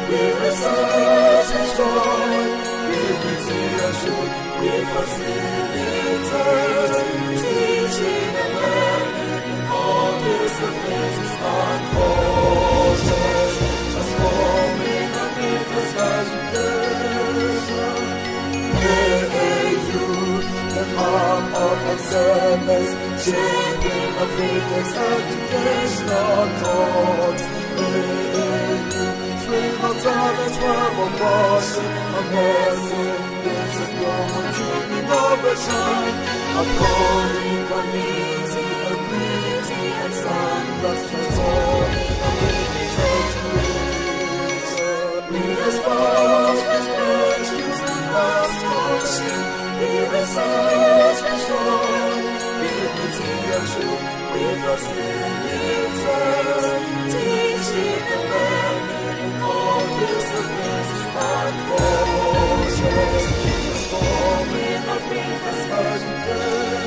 we research, we join, we research, we facilitate, teaching and learning in all disciplines and cultures, transforming Africa's education. AAU, the hub of excellence, shaping Africa's educational thoughts. AAU, spring of talents, web of motion, amazing, basic promoting innovation, upholding community, equity, and standards, transforming Africa's education. We espouse virtues and last worship, we research, we join, we unity and truth, we facilitate, teaching and learning in all disciplines and cultures, transforming Africa's education.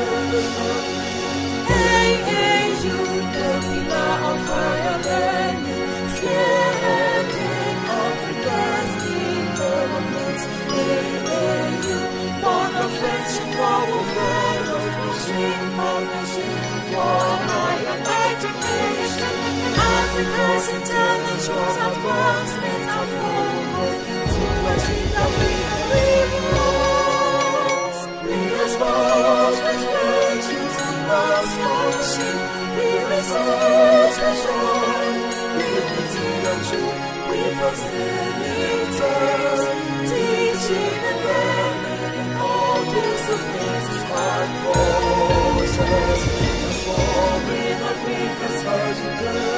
AAU, the pillar of higher learning, spearheading Africa's development. AAU, born of friendship, power, fellowship, partnership for higher education. Africa's intellectual advancement and focus to achieve African liberals. We espouse virtues and last worship. We research, we join, we unity and truth, we facilitate, teaching and learning in all disciplines and cultures, transforming Africa's education.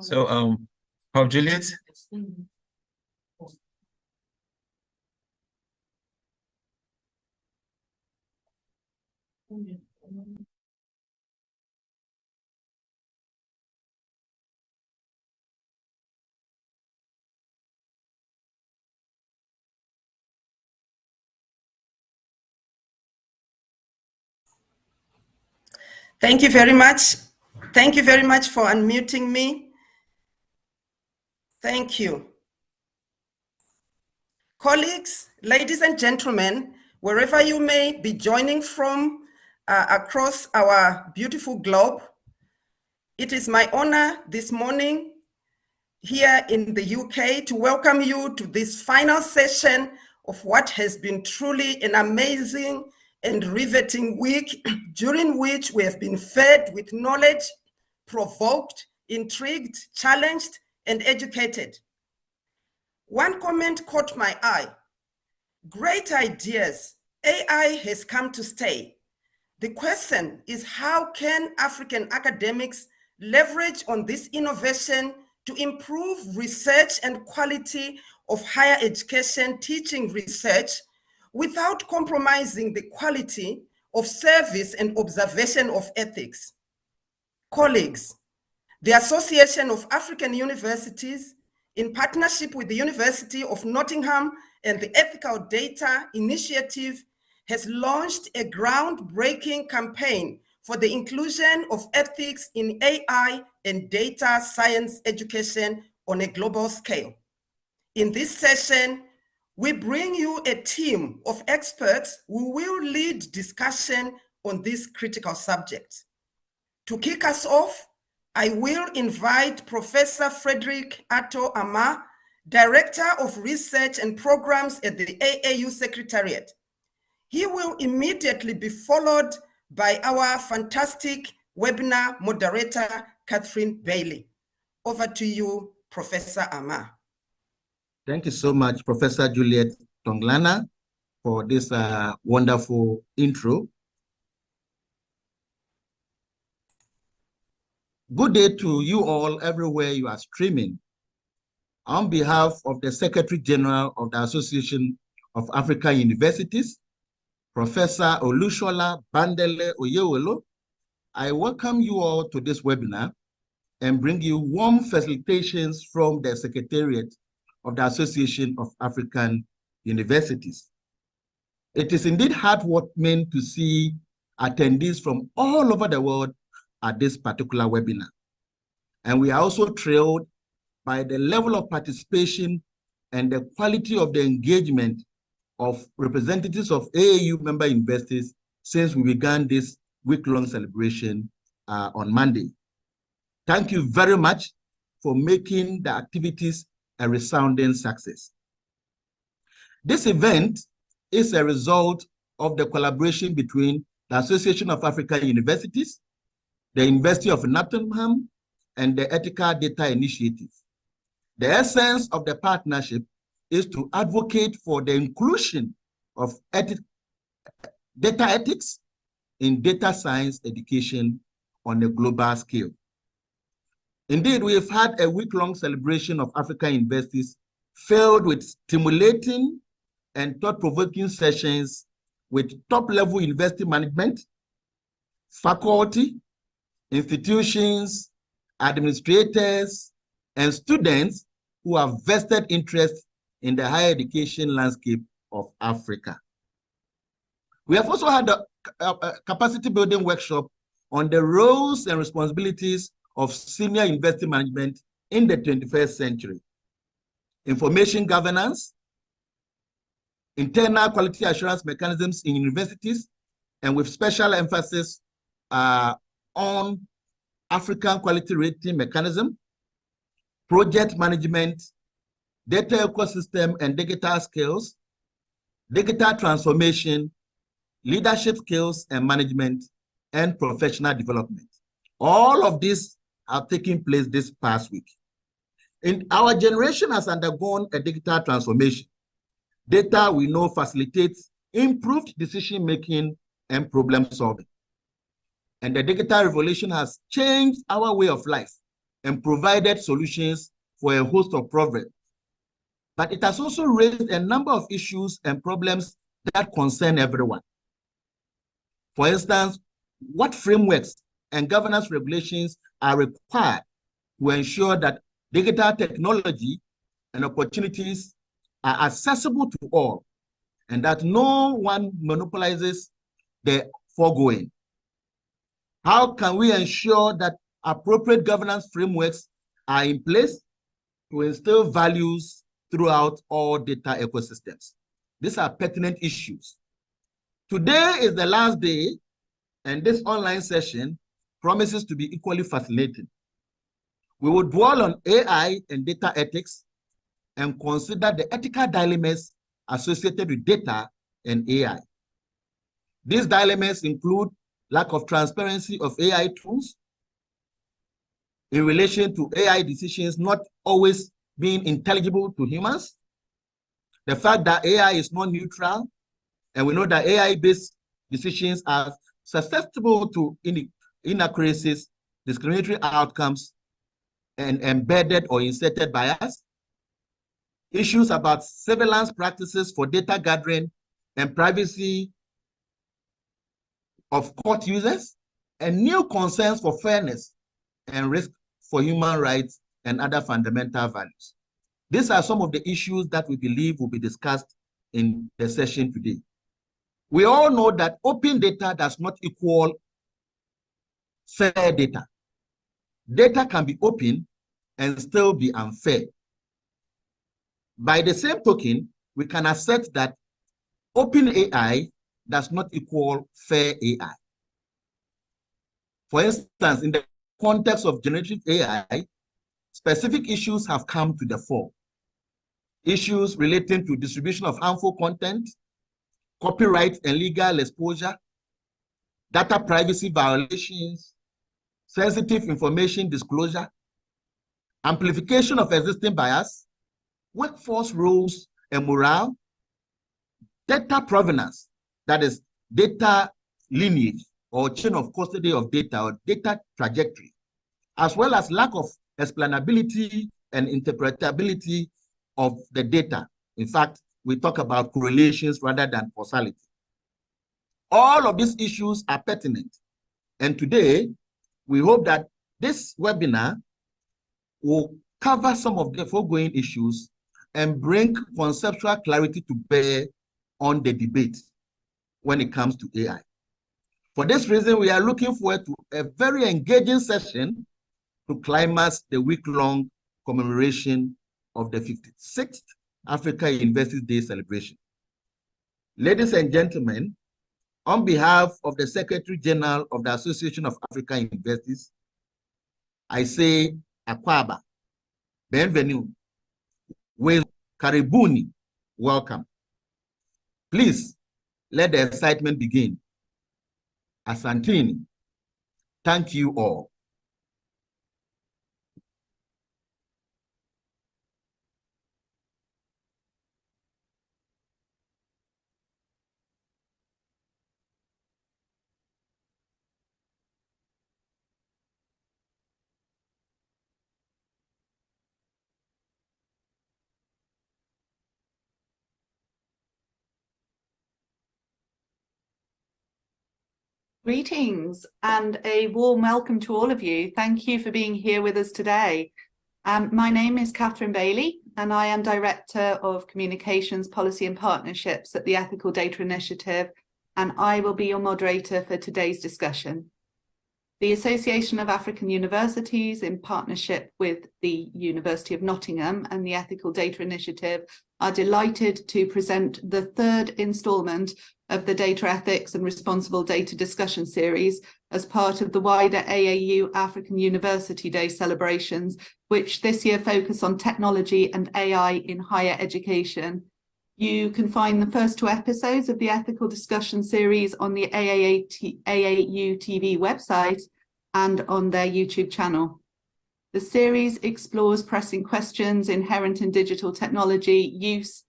So, Prof. Juliet. Thank you very much. Thank you very much for unmuting me. Thank you. Colleagues, ladies and gentlemen, wherever you may be joining from across our beautiful globe, it is my honor this morning here in the UK to welcome you to this final session of what has been truly an amazing and riveting week, during which we have been fed with knowledge, provoked, intrigued, challenged, and educated. One comment caught my eye. Great ideas. AI has come to stay. The question is, how can African academics leverage on this innovation to improve research and quality of higher education teaching research without compromising the quality of service and observation of ethics? Colleagues, the Association of African Universities, in partnership with the University of Nottingham and the Ethical Data Initiative, has launched a groundbreaking campaign for the inclusion of ethics in AI and data science education on a global scale. In this session, we bring you a team of experts who will lead discussion on this critical subject. To kick us off, I will invite Professor Frederick Atto Amah, Director of Research and Programs at the AAU Secretariat. He will immediately be followed by our fantastic webinar moderator, Catherine Bailey. Over to you, Professor Amah. Thank you so much, Professor Juliet Tonglana, for this wonderful intro. Good day to you all everywhere you are streaming. On behalf of the Secretary General of the Association of African Universities, Professor Olushola Bandele Oyewolo, I welcome you all to this webinar and bring you warm felicitations from the Secretariat of the Association of African Universities. It is indeed heartwarming to see attendees from all over the world at this particular webinar. And we are also thrilled by the level of participation and the quality of the engagement of representatives of AAU member universities since we began this week-long celebration on Monday. Thank you very much for making the activities a resounding success. This event is a result of the collaboration between the Association of African Universities, the University of Nottingham, and the Ethical Data Initiative. The essence of the partnership is to advocate for the inclusion of data ethics in data science education on a global scale. Indeed, we have had a week-long celebration of African universities filled with stimulating and thought-provoking sessions with top-level university management, faculty, institutions, administrators, and students who have vested interest in the higher education landscape of Africa. We have also had a capacity building workshop on the roles and responsibilities of senior university management in the 21st century. Information governance, internal quality assurance mechanisms in universities, and with special emphasis on African quality rating mechanism, project management, data ecosystem and digital skills, digital transformation, leadership skills and management, and professional development. All of these are taking place this past week. Our generation has undergone a digital transformation. Data, we know, facilitates improved decision-making and problem-solving. And the digital revolution has changed our way of life and provided solutions for a host of problems. But it has also raised a number of issues and problems that concern everyone. For instance, what frameworks and governance regulations are required to ensure that digital technology and opportunities are accessible to all and that no one monopolizes the foregoing? How can we ensure that appropriate governance frameworks are in place to instill values throughout all data ecosystems? These are pertinent issues. Today is the last day, and this online session promises to be equally fascinating. We will dwell on AI and data ethics and consider the ethical dilemmas associated with data and AI. These dilemmas include lack of transparency of AI tools in relation to AI decisions not always being intelligible to humans, the fact that AI is not neutral, and we know that AI-based decisions are susceptible to inaccuracies, discriminatory outcomes, and embedded or inserted bias, issues about surveillance practices for data gathering and privacy of court users, and new concerns for fairness and risk for human rights and other fundamental values. These are some of the issues that we believe will be discussed in the session today. We all know that open data does not equal fair data. Data can be open and still be unfair. By the same token, we can assert that open AI does not equal fair AI. For instance, in the context of generative AI, specific issues have come to the fore. Issues relating to distribution of harmful content, copyright and legal exposure, data privacy violations, sensitive information disclosure, amplification of existing bias, workforce roles and morale, data provenance, that is data lineage or chain of custody of data or data trajectory, as well as lack of explainability and interpretability of the data. In fact, we talk about correlations rather than causality. All of these issues are pertinent. And today, we hope that this webinar will cover some of the foregoing issues and bring conceptual clarity to bear on the debate when it comes to AI. For this reason, we are looking forward to a very engaging session to climax the week-long commemoration of the 56th Africa University Day celebration. Ladies and gentlemen, on behalf of the Secretary General of the Association of African Universities, I say Akwaba, bienvenue, Karibuni, welcome. Please, let the excitement begin. Asantini, thank you all. Greetings and a warm welcome to all of you. Thank you for being here with us today. My name is Catherine Bailey and I am Director of Communications, Policy and Partnerships at the Ethical Data Initiative, and I will be your moderator for today's discussion. The Association of African Universities, in partnership with the University of Nottingham and the Ethical Data Initiative, are delighted to present the third instalment of the Data Ethics and Responsible Data Discussion Series as part of the wider AAU African University Day celebrations, which this year focus on technology and AI in higher education. You can find the first 2 episodes of the Ethical Discussion Series on the AAU TV website and on their YouTube channel. The series explores pressing questions inherent in digital technology use,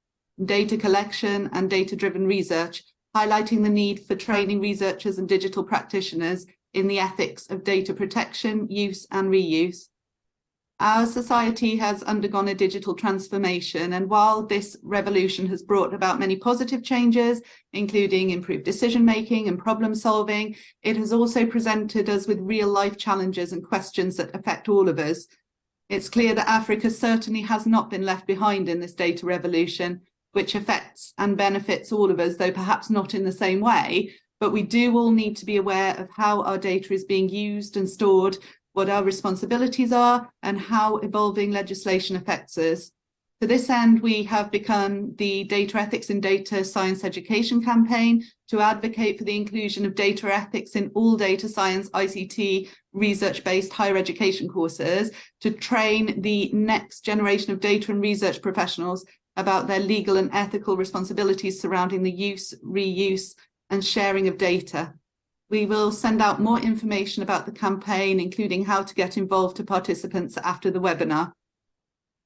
data collection, and data-driven research, highlighting the need for training researchers and digital practitioners in the ethics of data protection, use, and reuse. Our society has undergone a digital transformation, and while this revolution has brought about many positive changes, including improved decision-making and problem-solving, it has also presented us with real-life challenges and questions that affect all of us. It's clear that Africa certainly has not been left behind in this data revolution, which affects and benefits all of us, though perhaps not in the same way, but we do all need to be aware of how our data is being used and stored, what our responsibilities are, and how evolving legislation affects us. To this end, we have begun the Data Ethics in Data Science Education campaign to advocate for the inclusion of data ethics in all data science, ICT, research-based higher education courses to train the next generation of data and research professionals about their legal and ethical responsibilities surrounding the use, reuse, and sharing of data. We will send out more information about the campaign, including how to get involved, to participants after the webinar.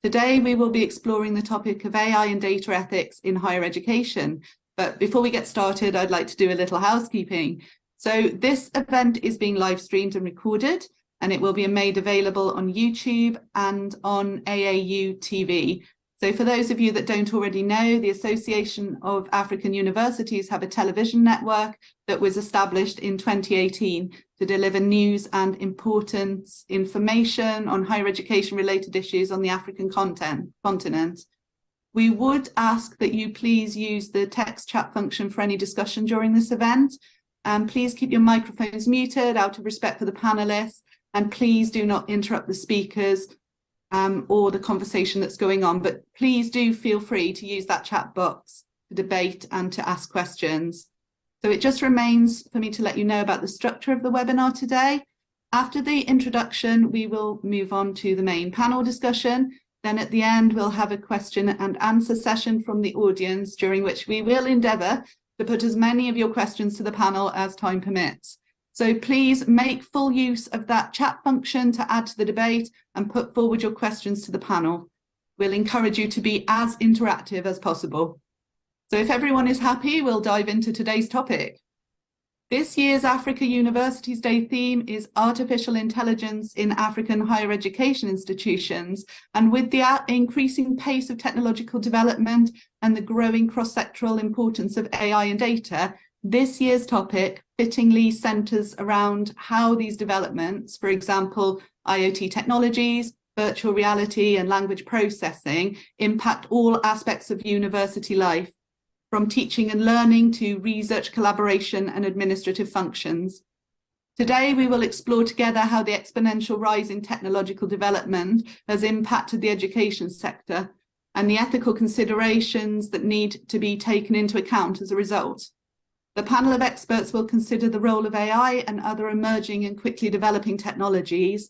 Today, we will be exploring the topic of AI and data ethics in higher education. But before we get started, I'd like to do a little housekeeping. So this event is being live streamed and recorded, and it will be made available on YouTube and on AAU TV. So for those of you that don't already know, the Association of African Universities have a television network that was established in 2018 to deliver news and important information on higher education related issues on the African continent. We would ask that you please use the text chat function for any discussion during this event. And please keep your microphones muted out of respect for the panelists, and please do not interrupt the speakers or the conversation that's going on, but please do feel free to use that chat box to debate and to ask questions. So it just remains for me to let you know about the structure of the webinar today. After the introduction, we will move on to the main panel discussion. Then at the end, we'll have a question and answer session from the audience, during which we will endeavour to put as many of your questions to the panel as time permits. So please make full use of that chat function to add to the debate and put forward your questions to the panel. We'll encourage you to be as interactive as possible. So if everyone is happy, we'll dive into today's topic. This year's Africa Universities Day theme is Artificial Intelligence in African Higher Education Institutions. And with the increasing pace of technological development and the growing cross-sectoral importance of AI and data, this year's topic fittingly centres around how these developments, for example, IoT technologies, virtual reality and language processing, impact all aspects of university life. from teaching and learning to research, collaboration, and administrative functions. Today, we will explore together how the exponential rise in technological development has impacted the education sector and the ethical considerations that need to be taken into account as a result. The panel of experts will consider the role of AI and other emerging and quickly developing technologies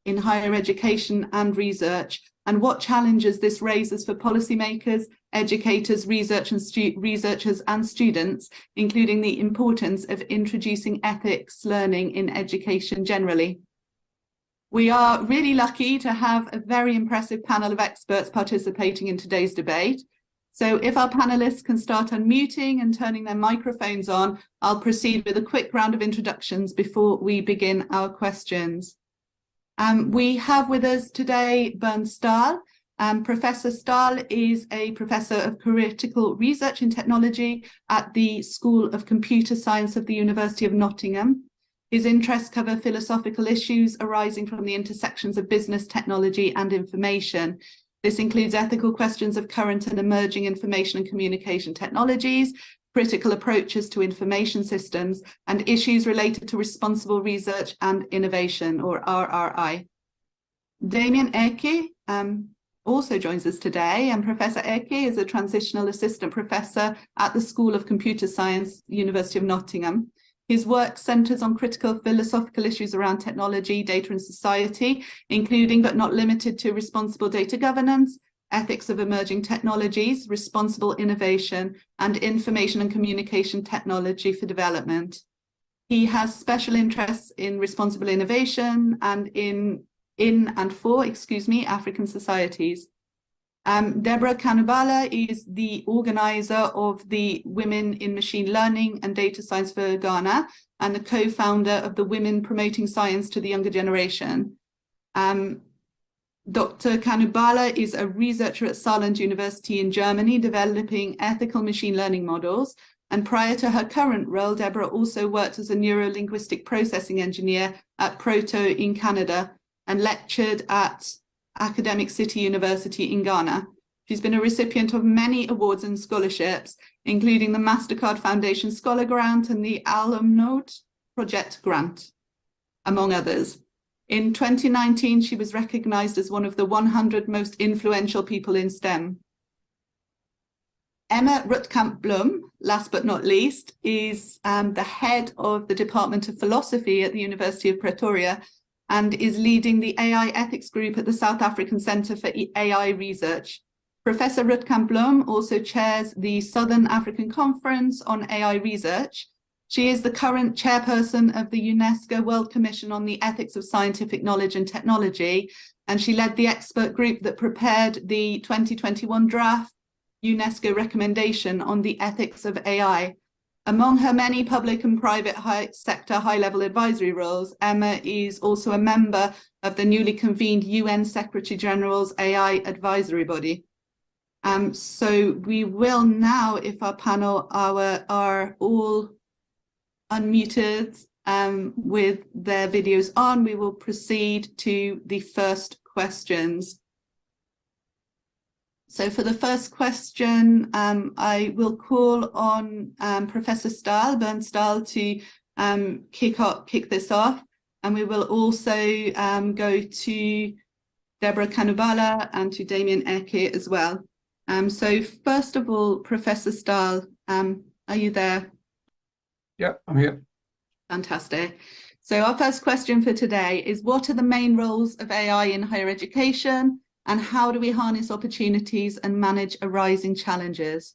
in higher education and research, and what challenges this raises for policymakers, educators, researchers and students, including the importance of introducing ethics learning in education generally. We are really lucky to have a very impressive panel of experts participating in today's debate. So if our panelists can start unmuting and turning their microphones on, I'll proceed with a quick round of introductions before we begin our questions. We have with us today Bernd Stahl. Professor Stahl is a professor of critical research in technology at the School of Computer Science of the University of Nottingham. His interests cover philosophical issues arising from the intersections of business, technology, and information. This includes ethical questions of current and emerging information and communication technologies, critical approaches to information systems, and issues related to responsible research and innovation, or RRI. Damien Eke also joins us today, and Professor Eke is a transitional assistant professor at the School of Computer Science, University of Nottingham. His work centres on critical philosophical issues around technology, data and society, including but not limited to responsible data governance, ethics of emerging technologies, responsible innovation, and information and communication technology for development. He has special interests in responsible innovation and in and for African societies. Deborah Kanubala is the organizer of the Women in Machine Learning and Data Science for Ghana and the co-founder of the Women Promoting Science to the Younger Generation. Dr. Kanubala is a researcher at Saarland University in Germany, developing ethical machine learning models. And prior to her current role, Deborah also worked as a neuro-linguistic processing engineer at Proto in Canada and lectured at Academic City University in Ghana. She's been a recipient of many awards and scholarships, including the MasterCard Foundation Scholar Grant and the Alumnode Project Grant, among others. In 2019, she was recognized as one of the 100 most influential people in STEM. Emma Rutkamp-Blum, last but not least, is the head of the Department of Philosophy at the University of Pretoria and is leading the AI ethics group at the South African Centre for AI Research. Professor Rutkamp-Blum also chairs the Southern African Conference on AI Research. She is the current chairperson of the UNESCO World Commission on the Ethics of Scientific Knowledge and Technology, and she led the expert group that prepared the 2021 draft UNESCO recommendation on the ethics of AI. Among her many public and private sector high-level advisory roles, Emma is also a member of the newly convened UN Secretary General's AI Advisory Body. So we will now, if our panel are all unmuted with their videos on, we will proceed to the first questions. So for the first question, I will call on Professor Stahl, Bernd Stahl, to kick this off. And we will also go to Deborah Kanubala and to Damien Eke as well. So first of all, Professor Stahl, are you there? Yeah, I'm here. Fantastic. So our first question for today is, what are the main roles of AI in higher education? And how do we harness opportunities and manage arising challenges?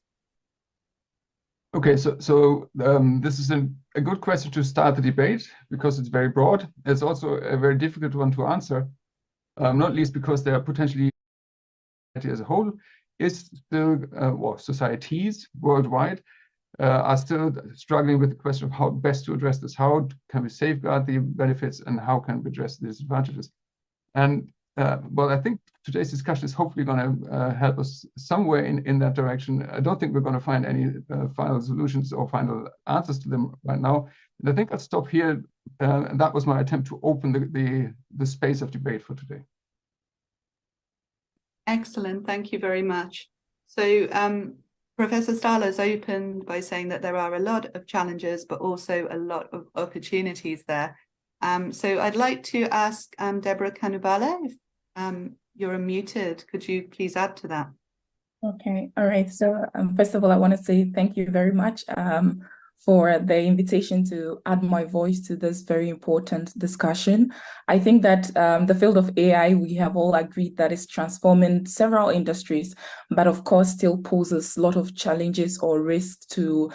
Okay, so this is a good question to start the debate because it's very broad. It's also a very difficult one to answer, not least because there are potentially, as a whole, is still, societies worldwide are still struggling with the question of how best to address this. How can we safeguard the benefits and how can we address the disadvantages? And well, I think today's discussion is hopefully going to help us somewhere in that direction. I don't think we're going to find any final solutions or final answers to them right now. And I think I'll stop here. And that was my attempt to open the space of debate for today. Excellent. Thank you very much. So Professor Stahler's opened by saying that there are a lot of challenges, but also a lot of opportunities there. So I'd like to ask Deborah Kanubala, if you're unmuted, could you please add to that? Okay, all right. So first of all, I want to say thank you very much for the invitation to add my voice to this very important discussion. I think that the field of AI, we have all agreed that it's transforming several industries, but of course still poses a lot of challenges or risks to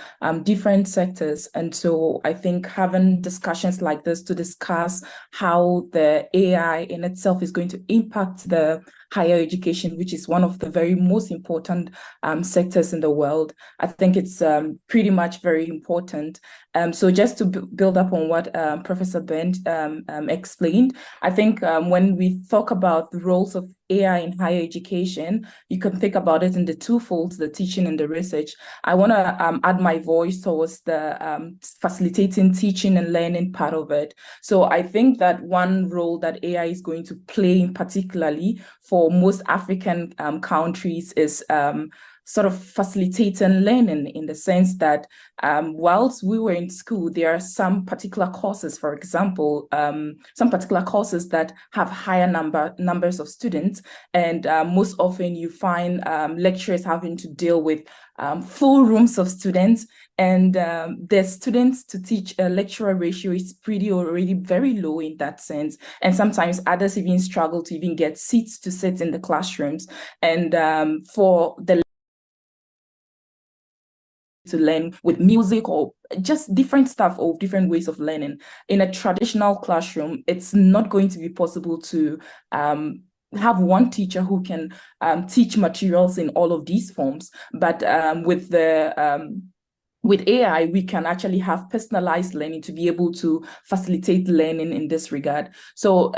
different sectors. And so I think having discussions like this to discuss how the AI in itself is going to impact the higher education, which is one of the very most important sectors in the world, I think it's pretty much very important. So just to build up on what Professor Bent explained, I think when we talk about the roles of AI in higher education, you can think about it in the two folds, the teaching and the research. I want to add my voice towards the facilitating teaching and learning part of it. So I think that one role that AI is going to play particularly for most African countries is sort of facilitating learning, in the sense that whilst we were in school, there are some particular courses, for example, some particular courses that have higher numbers of students. And most often you find lecturers having to deal with full rooms of students, and the students to teach lecturer ratio is already very low in that sense. And sometimes others even struggle to even get seats to sit in the classrooms. And for the to learn with music or just different stuff or different ways of learning. In a traditional classroom, it's not going to be possible to have one teacher who can teach materials in all of these forms. But with AI, we can actually have personalized learning to be able to facilitate learning in this regard. So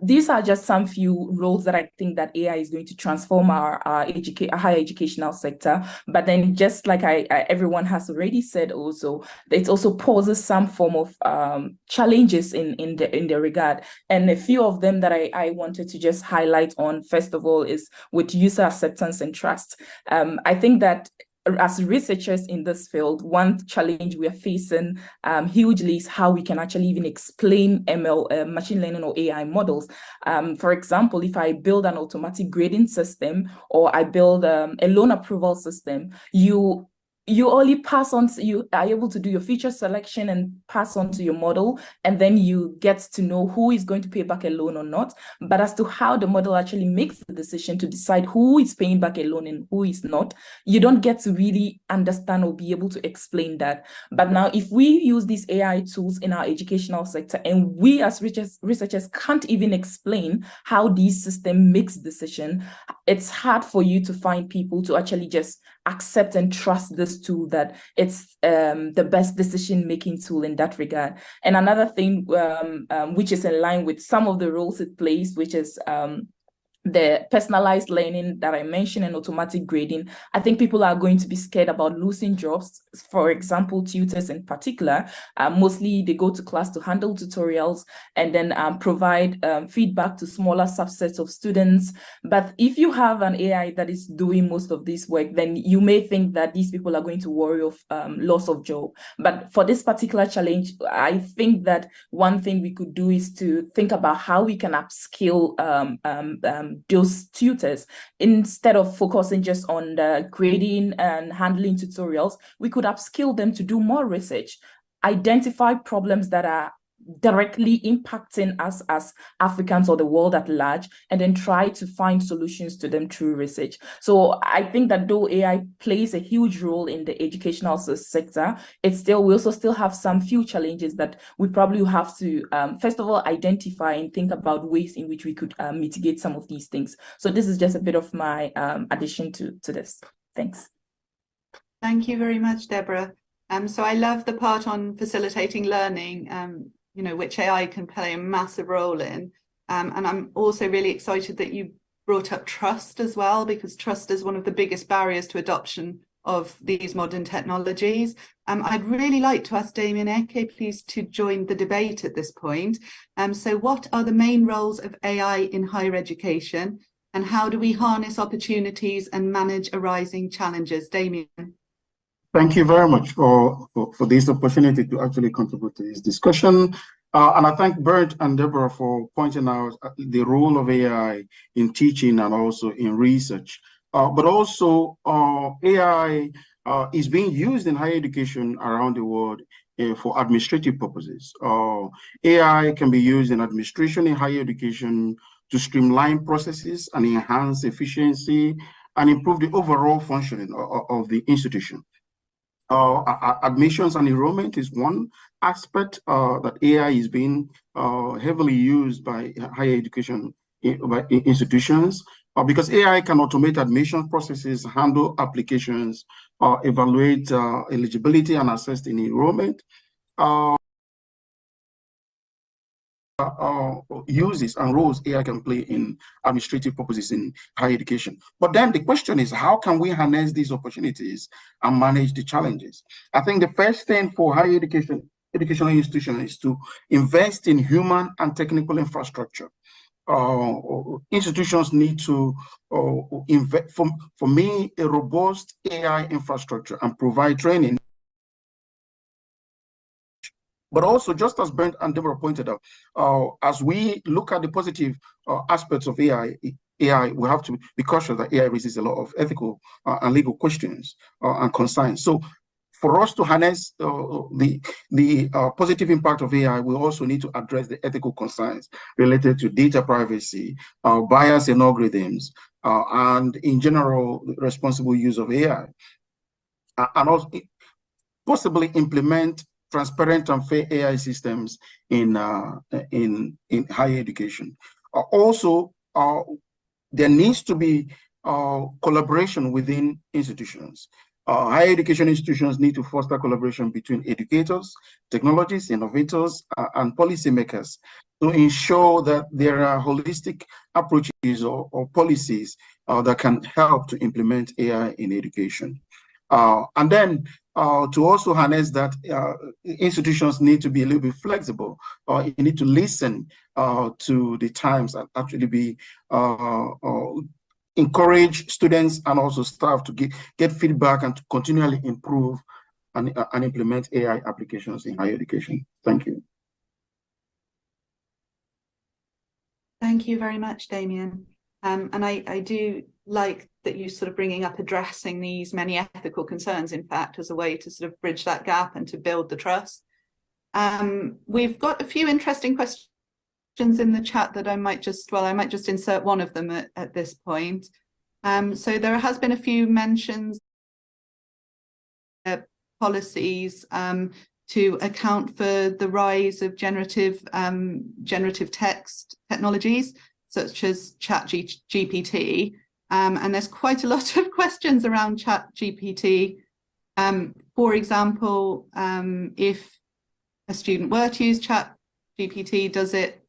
these are just some few roles that I think that AI is going to transform our higher educational sector. But then, just like everyone has already said, also it also poses some form of challenges in the regard. And a few of them that I wanted to just highlight on, first of all, is with user acceptance and trust. I think that as researchers in this field, one challenge we are facing hugely is how we can actually even explain ML, machine learning or AI models. For example, if I build an automatic grading system, or I build a loan approval system, you only pass on, you are able to do your feature selection and pass on to your model, and then you get to know who is going to pay back a loan or not. But as to how the model actually makes the decision to decide who is paying back a loan and who is not, you don't get to really understand or be able to explain that. But now, if we use these AI tools in our educational sector, and we as researchers can't even explain how these system makes decision, it's hard for you to find people to actually just accept and trust this tool, that it's the best decision-making tool in that regard. And another thing which is in line with some of the roles it plays, which is the personalized learning that I mentioned and automatic grading. I think people are going to be scared about losing jobs. For example, tutors in particular, mostly they go to class to handle tutorials and then provide feedback to smaller subsets of students. But if you have an AI that is doing most of this work, then you may think that these people are going to worry of loss of job. But for this particular challenge, I think that one thing we could do is to think about how we can upskill those tutors. Instead of focusing just on the grading and handling tutorials, we could upskill them to do more research, identify problems that are directly impacting us as Africans or the world at large, and then try to find solutions to them through research. So I think that though AI plays a huge role in the educational sector, we also still have some few challenges that we probably have to, first of all, identify and think about ways in which we could mitigate some of these things. So this is just a bit of my addition to this. Thanks. Thank you very much, Deborah. So I love the part on facilitating learning, which AI can play a massive role in. And I'm also really excited that you brought up trust as well, because trust is one of the biggest barriers to adoption of these modern technologies. I'd really like to ask Damien Eke, please, to join the debate at this point. So what are the main roles of AI in higher education? And how do we harness opportunities and manage arising challenges? Damien. Thank you very much for this opportunity to actually contribute to this discussion. And I thank Bert and Deborah for pointing out the role of AI in teaching and also in research. But also AI is being used in higher education around the world for administrative purposes. AI can be used in administration in higher education to streamline processes and enhance efficiency and improve the overall functioning of the institution. Admissions and enrollment is one aspect that AI is being heavily used by higher education by institutions because AI can automate admission processes, handle applications, evaluate eligibility and assess the enrollment. Uses and roles AI can play in administrative purposes in higher education. But then the question is, how can we harness these opportunities and manage the challenges? I think the first thing for higher educational institutions is to invest in human and technical infrastructure. Institutions need to invest, for me, a robust AI infrastructure and provide training. But also, just as Brent and Deborah pointed out, as we look at the positive aspects of AI, we have to be cautious that AI raises a lot of ethical and legal questions and concerns. So for us to harness the positive impact of AI, we also need to address the ethical concerns related to data privacy, bias in algorithms, and in general, responsible use of AI. And also possibly implement transparent and fair AI systems in higher education. Also, there needs to be collaboration within institutions. Higher education institutions need to foster collaboration between educators, technologists, innovators, and policymakers to ensure that there are holistic approaches or policies that can help to implement AI in education. And then to also harness that, institutions need to be a little bit flexible. You need to listen to the times and actually be encourage students and also staff to get feedback and to continually improve and implement AI applications in higher education. Thank you. Thank you very much, Damien. And I do like that you sort of bringing up addressing these many ethical concerns, in fact, as a way to sort of bridge that gap and to build the trust. We've got a few interesting questions in the chat that I might just insert one of them at this point. So there has been a few mentions policies to account for the rise of generative text technologies such as ChatGPT. And there's quite a lot of questions around ChatGPT. For example, if a student were to use ChatGPT, does it,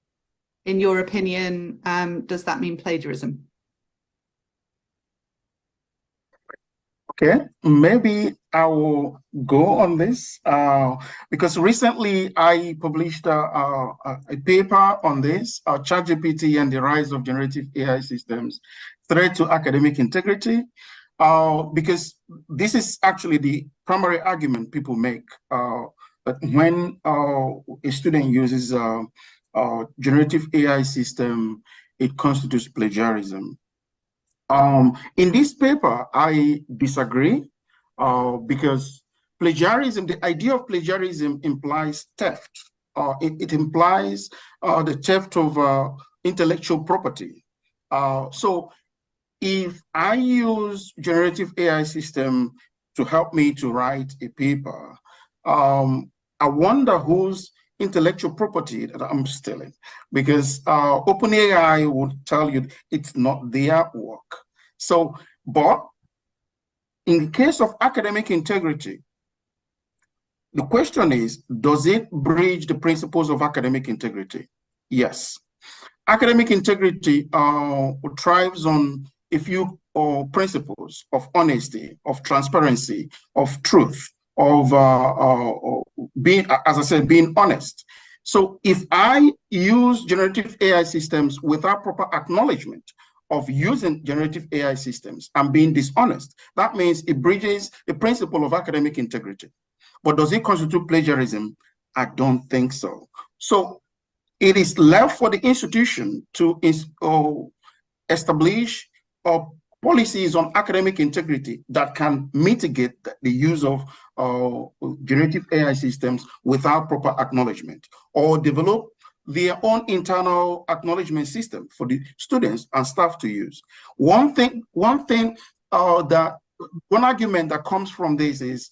in your opinion, does that mean plagiarism? Okay, maybe I will go on this because recently I published a paper on this, ChatGPT and the rise of generative AI systems, threat to academic integrity, because this is actually the primary argument people make that when a student uses a generative AI system, it constitutes plagiarism. In this paper, I disagree because plagiarism, the idea of plagiarism implies theft. It implies the theft of intellectual property. So if I use generative AI system to help me to write a paper, I wonder whose intellectual property that I'm stealing, because OpenAI would tell you it's not their work. So, but in the case of academic integrity, the question is, does it breach the principles of academic integrity? Yes. Academic integrity thrives on a few principles of honesty, of transparency, of truth, of being, as I said, being honest. So if I use generative AI systems without proper acknowledgement of using generative AI systems and being dishonest. That means it breaches the principle of academic integrity. But does it constitute plagiarism? I don't think so. So it is left for the institution to establish policies on academic integrity that can mitigate the use of generative AI systems without proper acknowledgement, or develop their own internal acknowledgement system for the students and staff to use. One argument that comes from this is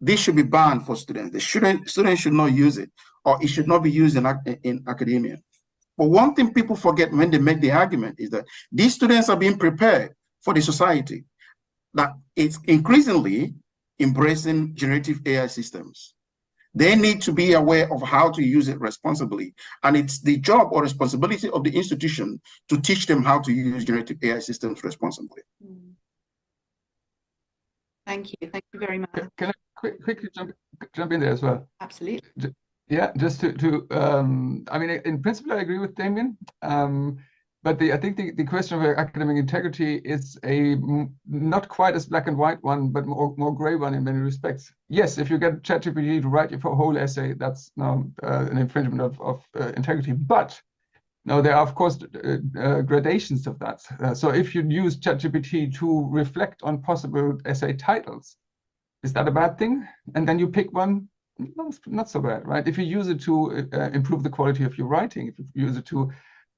this should be banned for students. The students should not use it, or it should not be used in academia. But one thing people forget when they make the argument is that these students are being prepared for the society that it's increasingly embracing generative AI systems. They need to be aware of how to use it responsibly. And it's the job or responsibility of the institution to teach them how to use generative AI systems responsibly. Thank you. Thank you very much. Can I quickly jump in there as well? Absolutely. Yeah, just I mean, in principle, I agree with Damien. But I think the question of academic integrity is not quite as black and white one, but more gray one in many respects. Yes, if you get ChatGPT to write your whole essay, that's now an infringement of integrity. But now there are, of course, gradations of that. So if you use ChatGPT to reflect on possible essay titles, is that a bad thing? And then you pick one, not so bad, right? If you use it to improve the quality of your writing, if you use it to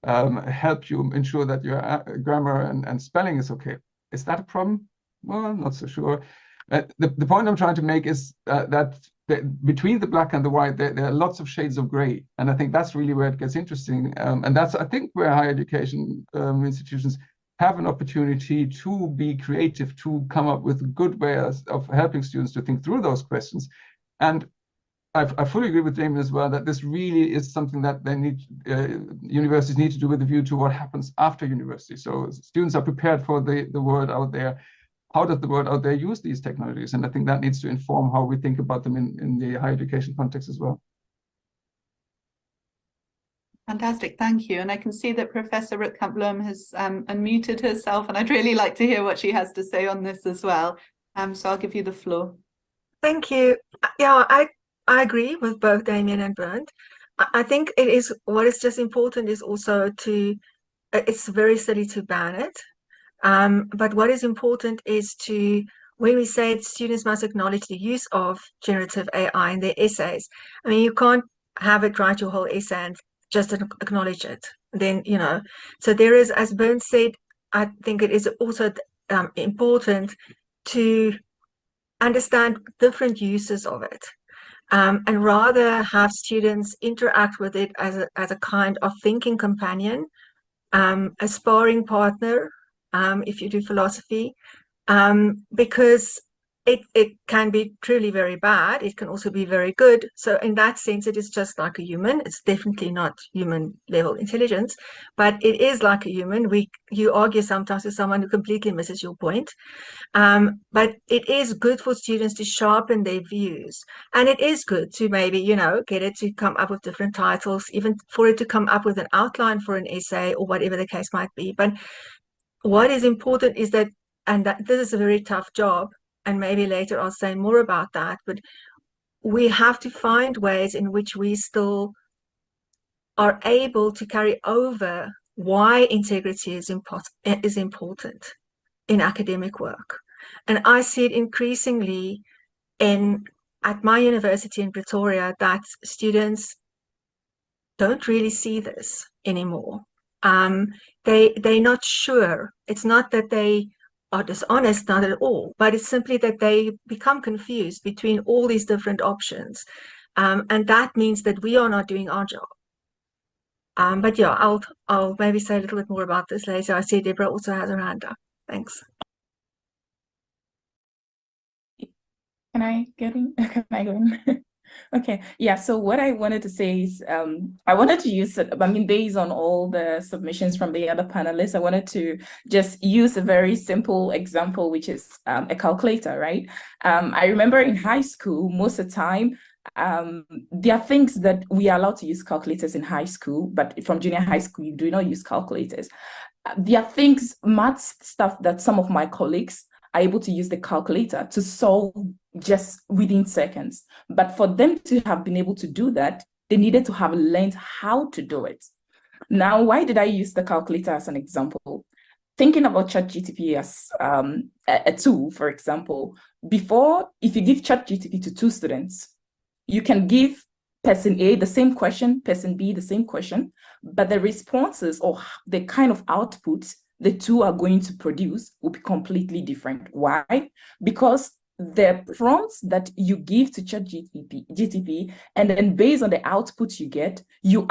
help you ensure that your grammar and spelling is okay, is that a problem? Well, not so sure. The point I'm trying to make is that between the black and the white, there are lots of shades of gray. And I think that's really where it gets interesting. And that's, I think, where higher education institutions have an opportunity to be creative, to come up with good ways of helping students to think through those questions. And I fully agree with Damien as well that this really is something that they universities need to do with a view to what happens after university. So students are prepared for the world out there. How does the world out there use these technologies? And I think that needs to inform how we think about them in the higher education context as well. Fantastic, thank you. And I can see that Professor Roetkamp-Blom has unmuted herself, and I'd really like to hear what she has to say on this as well. So I'll give you the floor. Thank you. Yeah, I agree with both Damien and Bernd. I think it is, what is just important is also it's very silly to ban it. But what is important is when we say students must acknowledge the use of generative AI in their essays, I mean, you can't have it write your whole essay and just acknowledge it. Then, so there is, as Bernd said, I think it is also important to understand different uses of it. And rather have students interact with it as a kind of thinking companion, a sparring partner, if you do philosophy, because it can be truly very bad. It can also be very good. So in that sense, it is just like a human. It's definitely not human level intelligence, but it is like a human. You argue sometimes with someone who completely misses your point. But it is good for students to sharpen their views. And it is good to maybe, get it to come up with different titles, even for it to come up with an outline for an essay or whatever the case might be. But what is important is that this is a very tough job, and maybe later I'll say more about that, but we have to find ways in which we still are able to carry over why integrity is important in academic work. And I see it increasingly at my university in Pretoria that students don't really see this anymore. They're not sure. It's not that they are dishonest, not at all, but it's simply that they become confused between all these different options. And that means that we are not doing our job. But yeah, I'll maybe say a little bit more about this later. I see Deborah also has her hand up. Thanks. Can I get in? Can I go in? Okay, yeah, so what I wanted to say is I wanted to use it, based on all the submissions from the other panelists, I wanted to just use a very simple example, which is a calculator, right? I remember in high school, most of the time, there are things that we are allowed to use calculators in high school, but from junior high school, you do not use calculators. There are things, maths stuff, that some of my colleagues are able to use the calculator to solve just within seconds. But for them to have been able to do that, they needed to have learned how to do it. Now, why did I use the calculator as an example? Thinking about ChatGPT as a tool, for example, before, if you give ChatGPT to 2 students, you can give person A the same question, person B the same question, but the responses or the kind of output the two are going to produce will be completely different. Why? Because the prompts that you give to ChatGPT, and then based on the output you get, you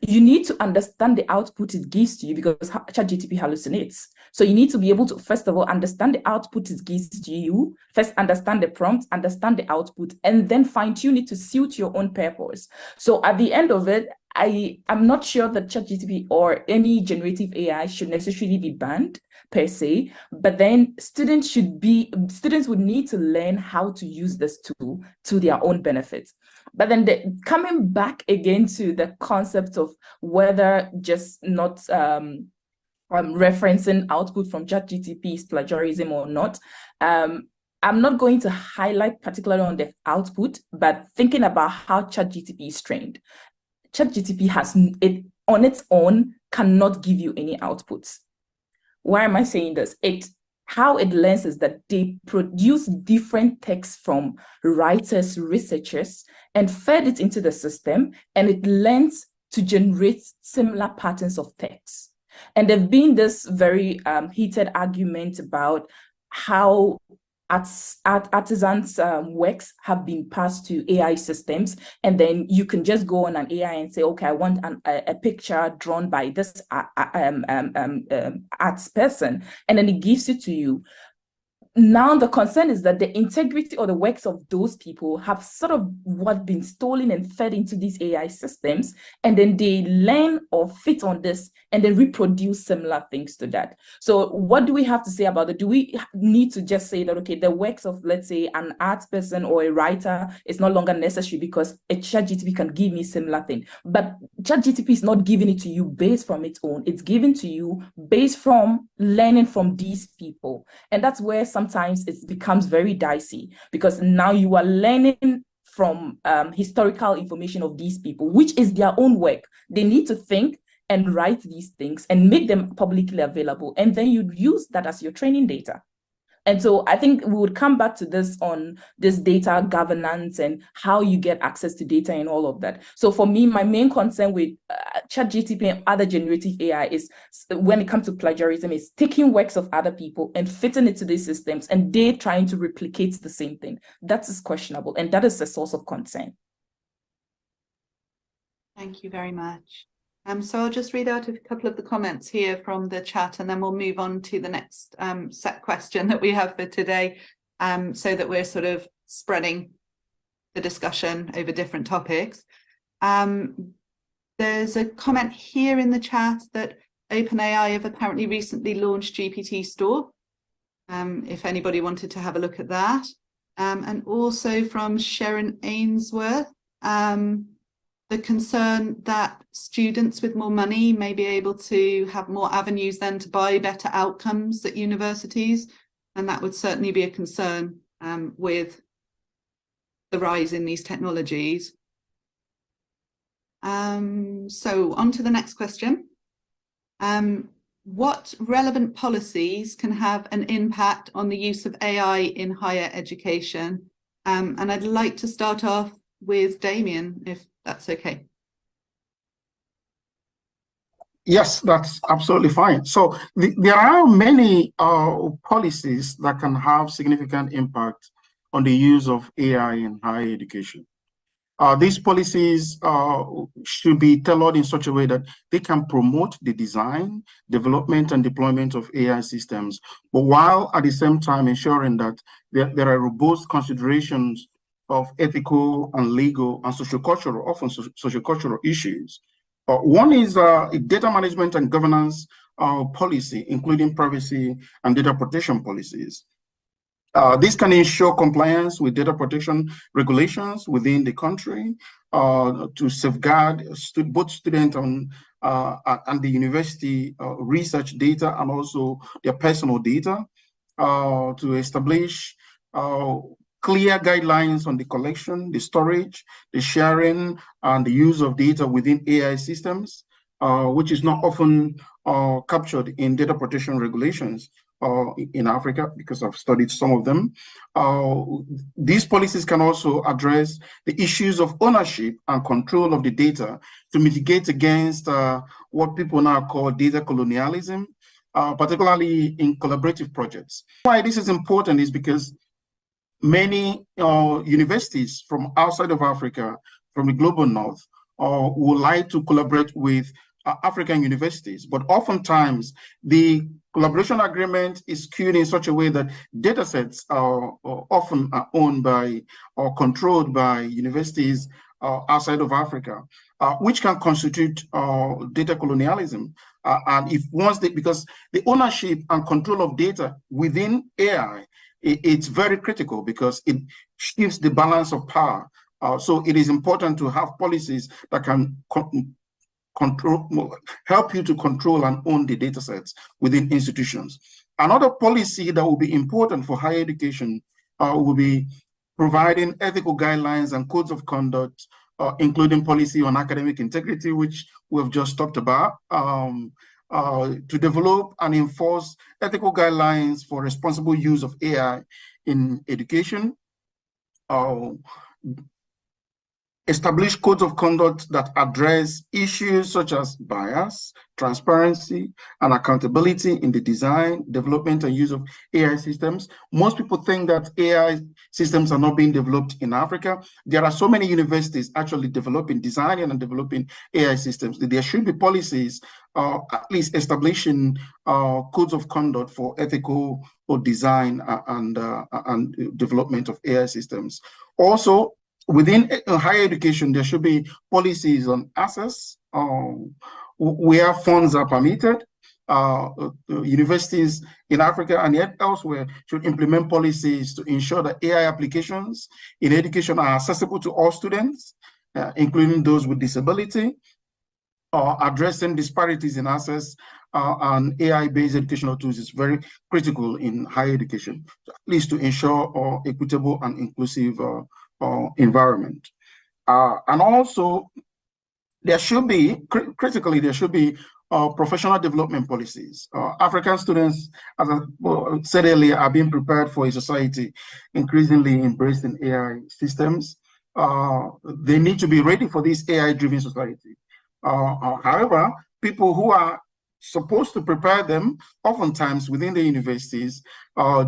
need to understand the output it gives to you, because ChatGPT hallucinates. So you need to be able to, first of all, understand the output it gives to you, first understand the prompt, understand the output, and then fine-tune it to suit your own purpose. So at the end of it, I'm not sure that ChatGPT or any generative AI should necessarily be banned per se, but then students would need to learn how to use this tool to their own benefit. But then coming back again to the concept of whether just not referencing output from ChatGPT is plagiarism or not, I'm not going to highlight particularly on the output, but thinking about how ChatGPT is trained. ChatGPT on its own cannot give you any outputs. Why am I saying this? How it learns is that they produce different texts from writers, researchers, and fed it into the system, and it learns to generate similar patterns of text. And there've been this very heated argument about how artisans' works have been passed to AI systems, and then you can just go on an AI and say, okay, I want a picture drawn by this arts person, and then it gives it to you. Now the concern is that the integrity or the works of those people have sort of been stolen and fed into these AI systems, and then they learn or fit on this and then reproduce similar things to that. So what do we have to say about it? Do we need to just say that, okay, the works of, let's say, an art person or a writer is no longer necessary because a ChatGPT can give me similar thing? But ChatGPT is not giving it to you based from its own. It's given to you based from learning from these people. And that's where sometimes it becomes very dicey, because now you are learning from historical information of these people, which is their own work. They need to think and write these things and make them publicly available. And then you'd use that as your training data. And so I think we would come back to this on this data governance and how you get access to data and all of that. So for me, my main concern with ChatGPT and other generative AI is, when it comes to plagiarism, is taking works of other people and fitting it to these systems, and they trying to replicate the same thing. That is questionable, and that is a source of concern. Thank you very much. So I'll just read out a couple of the comments here from the chat, and then we'll move on to the next set question that we have for today, so that we're sort of spreading the discussion over different topics. There's a comment here in the chat that OpenAI have apparently recently launched GPT Store, if anybody wanted to have a look at that. And also from Sharon Ainsworth, the concern that students with more money may be able to have more avenues then to buy better outcomes at universities. And that would certainly be a concern with the rise in these technologies. So on to the next question. What relevant policies can have an impact on the use of AI in higher education? And I'd like to start off with Damien, if that's okay. Yes, that's absolutely fine. So there are many policies that can have significant impact on the use of AI in higher education. These policies should be tailored in such a way that they can promote the design, development, and deployment of AI systems, but while at the same time ensuring that there are robust considerations of ethical and legal and sociocultural, often sociocultural issues. One is data management and governance policy, including privacy and data protection policies. This can ensure compliance with data protection regulations within the country to safeguard both students and the university research data and also their personal data, to establish clear guidelines on the collection, the storage, the sharing, and the use of data within AI systems, which is not often captured in data protection regulations in Africa, because I've studied some of them. These policies can also address the issues of ownership and control of the data to mitigate against what people now call data colonialism, particularly in collaborative projects. Why this is important is because many universities from outside of Africa, from the global north, would like to collaborate with African universities, but oftentimes the collaboration agreement is skewed in such a way that data sets are often owned by or controlled by universities outside of Africa, which can constitute data colonialism. And if because the ownership and control of data within AI, it's very critical because it shifts the balance of power. So it is important to have policies that can help you to control and own the data sets within institutions. Another policy that will be important for higher education will be providing ethical guidelines and codes of conduct, including policy on academic integrity, which we've just talked about, to develop and enforce ethical guidelines for responsible use of AI in education, establish codes of conduct that address issues such as bias, transparency, and accountability in the design, development, and use of AI systems. Most people think that AI systems are not being developed in Africa. There are so many universities actually developing, designing, and developing AI systems. There should be policies, at least establishing codes of conduct for ethical or design and development of AI systems. Also, within higher education, there should be policies on access, where funds are permitted. Universities in Africa and yet elsewhere should implement policies to ensure that AI applications in education are accessible to all students, including those with disability, addressing disparities in access and AI-based educational tools is very critical in higher education, at least to ensure equitable and inclusive environment. And also, there should be, critically, there should be professional development policies. African students, as I said earlier, are being prepared for a society increasingly embracing AI systems. They need to be ready for this AI-driven society. However, people who are supposed to prepare them, oftentimes within the universities,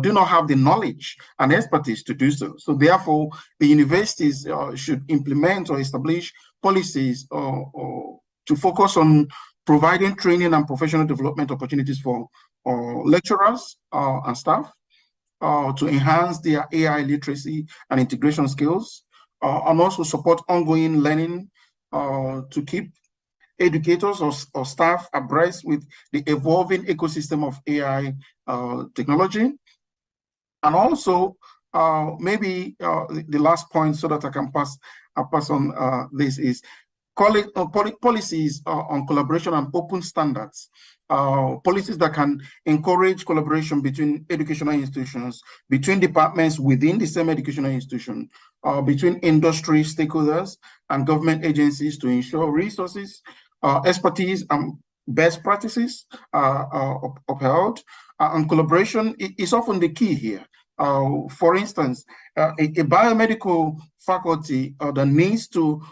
do not have the knowledge and expertise to do so. So therefore, the universities should implement or establish policies to focus on providing training and professional development opportunities for lecturers and staff to enhance their AI literacy and integration skills, and also support ongoing learning to keep educators or staff abreast with the evolving ecosystem of AI technology. And also, maybe the last point, so that I can pass on this, is policies on collaboration and open standards. Policies that can encourage collaboration between educational institutions, between departments within the same educational institution, between industry stakeholders and government agencies to ensure resources, expertise, and best practices are upheld. And collaboration is often the key here. For instance, a biomedical faculty that needs to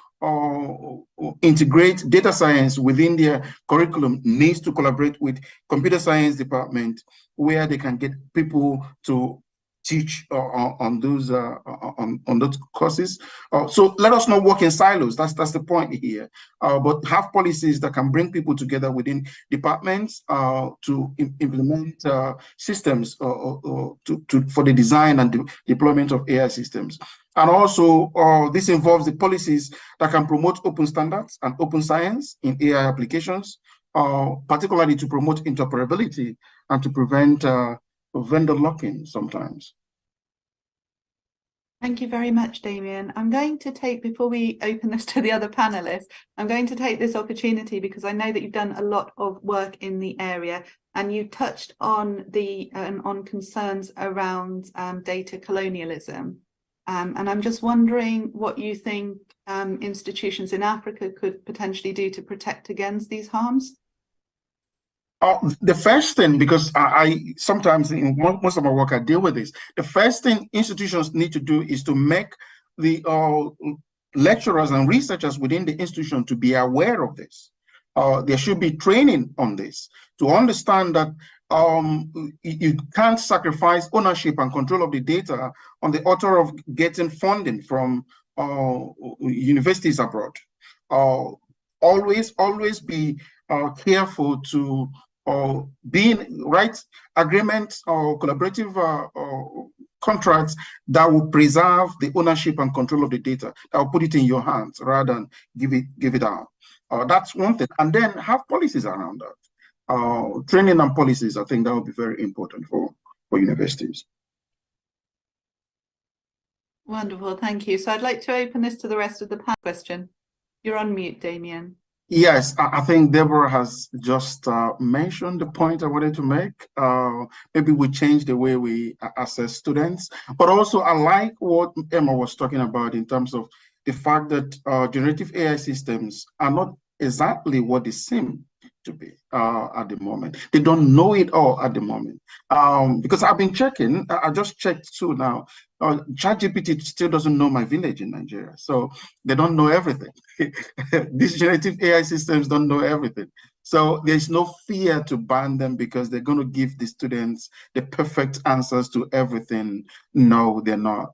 integrate data science within their curriculum needs to collaborate with computer science department, where they can get people to teach on those courses. So let us not work in silos. That's the point here. But have policies that can bring people together within departments to implement systems for the design and deployment of AI systems. And also, this involves the policies that can promote open standards and open science in AI applications, particularly to promote interoperability and to prevent vendor lock-in sometimes. Thank you very much, Damien. I'm going to take, before we open this to the other panelists, I'm going to take this opportunity because I know that you've done a lot of work in the area, and you touched on the on concerns around data colonialism. And I'm just wondering what you think institutions in Africa could potentially do to protect against these harms. The first thing, because I sometimes in most of my work I deal with this, the first thing institutions need to do is to make the lecturers and researchers within the institution to be aware of this. There should be training on this to understand that you can't sacrifice ownership and control of the data on the author of getting funding from universities abroad. Always be careful to being right agreements or collaborative contracts that will preserve the ownership and control of the data, that will put it in your hands rather than give it out. That's one thing. And then have policies around that. Training and policies, I think that would be very important for universities. Wonderful, thank you. So I'd like to open this to the rest of the panel. Question. You're on mute, Damien. Yes, I think Deborah has just mentioned the point I wanted to make. Maybe we change the way we assess students, but also I like what Emma was talking about in terms of the fact that generative AI systems are not exactly what they seem to be at the moment. They don't know it all at the moment. Because I've been checking, I just checked too now. ChatGPT still doesn't know my village in Nigeria, so they don't know everything. These generative AI systems don't know everything. So there's no fear to ban them because they're going to give the students the perfect answers to everything. No, they're not.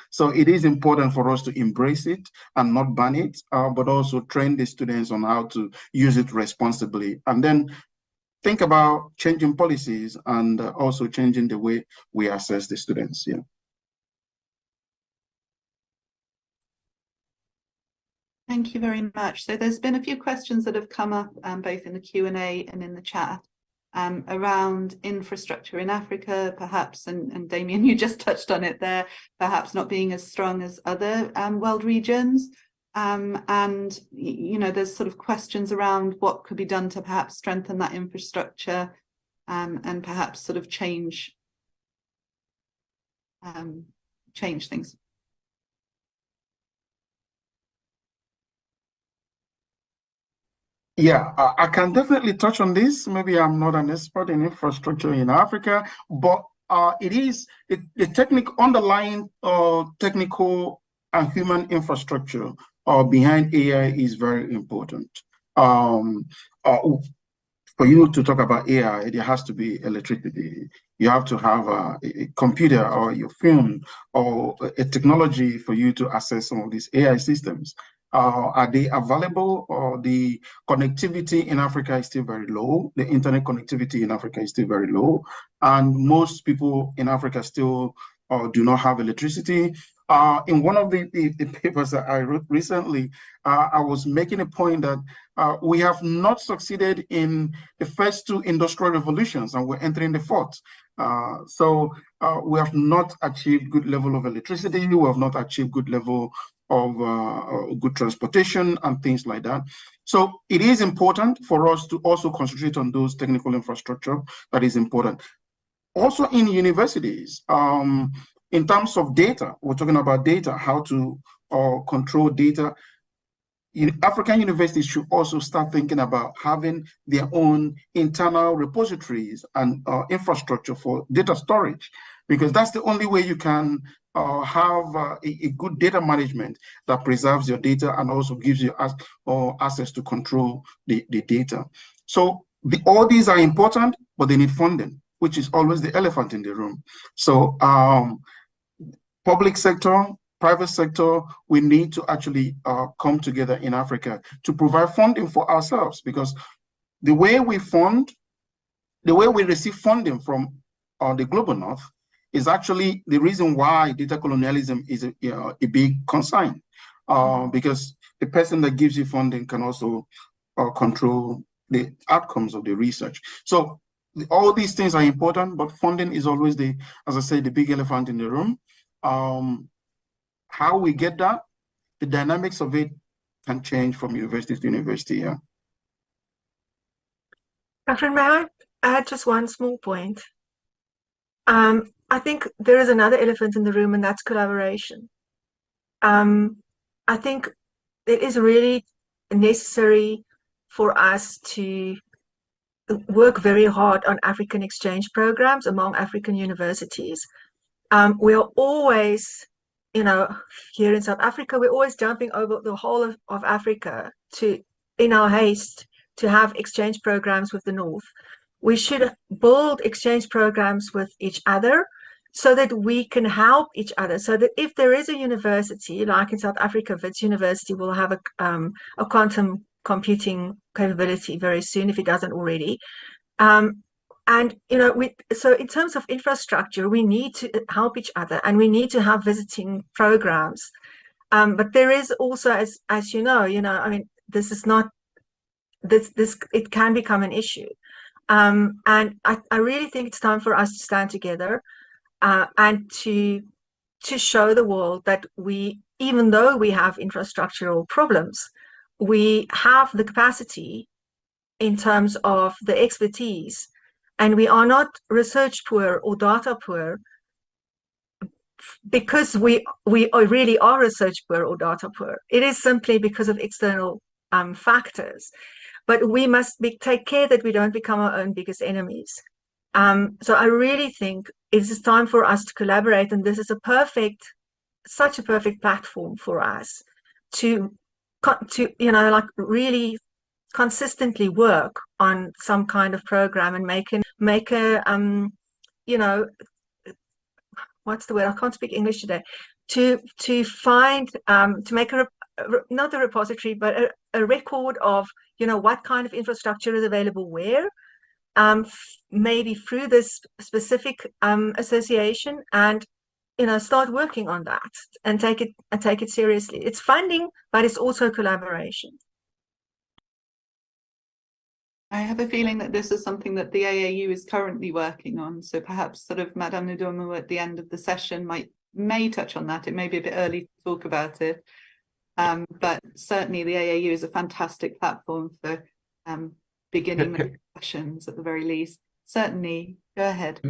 So it is important for us to embrace it and not ban it, but also train the students on how to use it responsibly. And then think about changing policies and also changing the way we assess the students. Yeah. Thank you very much. So there's been a few questions that have come up both in the Q&A and in the chat around infrastructure in Africa, perhaps, and Damien, you just touched on it there, perhaps not being as strong as other world regions. And, you know, there's sort of questions around what could be done to perhaps strengthen that infrastructure and perhaps sort of change things. Yeah, I can definitely touch on this. Maybe I'm not an expert in infrastructure in Africa, but it is the underlying technical and human infrastructure behind AI is very important. For you to talk about AI, there has to be electricity. You have to have a computer or your phone or a technology for you to access some of these AI systems. Are they available? Or the connectivity in Africa is still very low. The internet connectivity in Africa is still very low. And most people in Africa still do not have electricity. In one of the papers that I wrote recently, I was making a point that we have not succeeded in the first two industrial revolutions, and we're entering the fourth. So we have not achieved good level of electricity. We have not achieved good level of good transportation and things like that. So it is important for us to also concentrate on those technical infrastructure. That is important. Also in universities, in terms of data, we're talking about data, how to control data. African universities should also start thinking about having their own internal repositories and infrastructure for data storage, because that's the only way you can have a good data management that preserves your data and also gives you access to control the data. So all these are important, but they need funding, which is always the elephant in the room. So public sector, private sector, we need to actually come together in Africa to provide funding for ourselves, because the way we receive funding from the global north is actually the reason why data colonialism is a big concern, because the person that gives you funding can also control the outcomes of the research. So all these things are important, but funding is always as I say, the big elephant in the room. how we get that, the dynamics of it can change from university to university. Yeah. Catherine, may I add just one small point? I think there is another elephant in the room, and that's collaboration. I think it is really necessary for us to work very hard on African exchange programs among African universities. We are always, here in South Africa, we're always jumping over the whole of Africa in our haste to have exchange programs with the North. We should build exchange programs with each other so that we can help each other. So that if there is a university, like in South Africa, Wits University will have a quantum computing capability very soon, if it doesn't already. So in terms of infrastructure, we need to help each other, and we need to have visiting programs. But there is also, as you know, I mean, this is not this it can become an issue. And I really think it's time for us to stand together and to show the world that even though we have infrastructural problems, we have the capacity in terms of the expertise, and we are not research poor or data poor because we really are research poor or data poor. It is simply because of external factors. But we must take care that we don't become our own biggest enemies. So I really think it is time for us to collaborate, and this is such a perfect platform for us to really consistently work on some kind of program and make a what's the word? I can't speak English today. To find to make not a repository, but a record of what kind of infrastructure is available where, maybe through this specific association, and start working on that and take it seriously. It's funding, but it's also collaboration. I have a feeling that this is something that the AAU is currently working on. So perhaps sort of Madame Ndumu at the end of the session may touch on that. It may be a bit early to talk about it. But certainly the AAU is a fantastic platform for beginning discussions at the very least. Certainly, go ahead.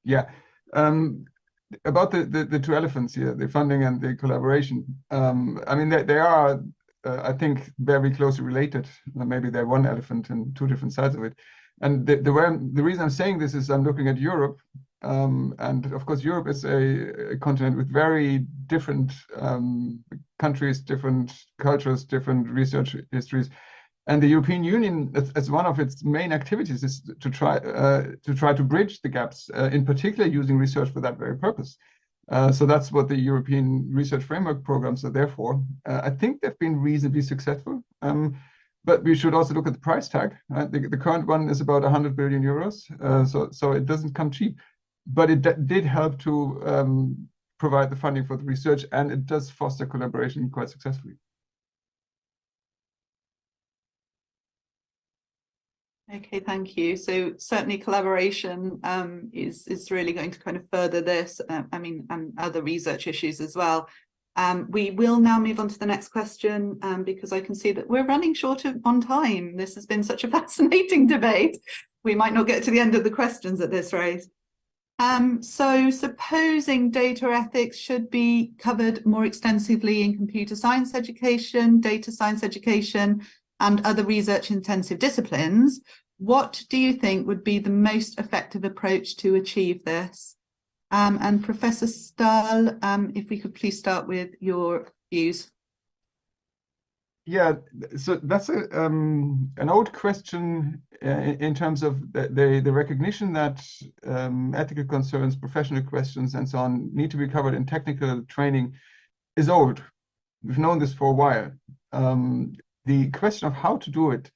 Yeah. About the two elephants here, the funding and the collaboration. I mean, they are, I think, very closely related. Maybe they're one elephant and two different sides of it. And the reason I'm saying this is I'm looking at Europe. And of course, Europe is a continent with very different countries, different cultures, different research histories. And the European Union, as one of its main activities, is to try to bridge the gaps, in particular using research for that very purpose. So that's what the European Research Framework programs are there for. I think they've been reasonably successful. But we should also look at the price tag. The current one is about 100 billion euros. So it doesn't come cheap. But it did help to provide the funding for the research, and it does foster collaboration quite successfully. Okay, thank you. So certainly collaboration is really going to kind of further this, and other research issues as well. We will now move on to the next question because I can see that we're running short on time. This has been such a fascinating debate. We might not get to the end of the questions at this rate. So supposing data ethics should be covered more extensively in computer science education, data science education, and other research intensive disciplines, what do you think would be the most effective approach to achieve this? And Professor Stahl, if we could please start with your views. Yeah, so that's an old question in terms of the recognition that ethical concerns, professional questions, and so on need to be covered in technical training is old. We've known this for a while. The question of how to do it,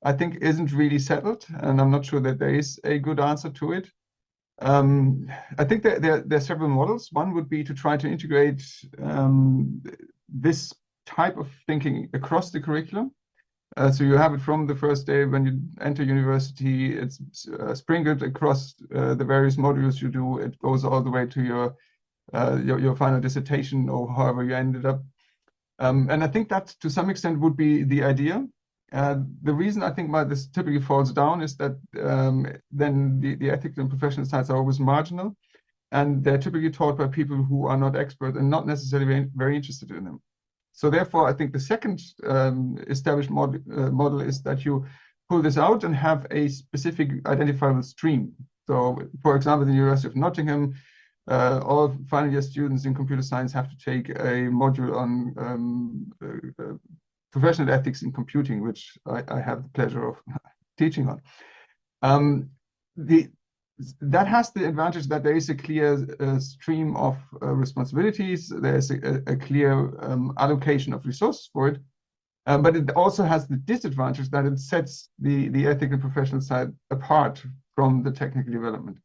I think, isn't really settled, and I'm not sure that there is a good answer to it. I think there are several models. One would be to try to integrate this type of thinking across the curriculum. So you have it from the first day when you enter university, it's sprinkled across the various modules you do. It goes all the way to your your final dissertation or however you ended up. And I think that to some extent would be the idea. The reason I think why this typically falls down is that then the ethical and professional sides are always marginal, and they're typically taught by people who are not expert and not necessarily very interested in them. So therefore, I think the second established model is that you pull this out and have a specific identifiable stream. So, for example, the University of Nottingham, all final year students in computer science have to take a module on professional ethics in computing, which I have the pleasure of teaching on. That has the advantage that there is a clear stream of responsibilities. There's a clear allocation of resources for it. But it also has the disadvantage that it sets the ethical professional side apart from the technical development.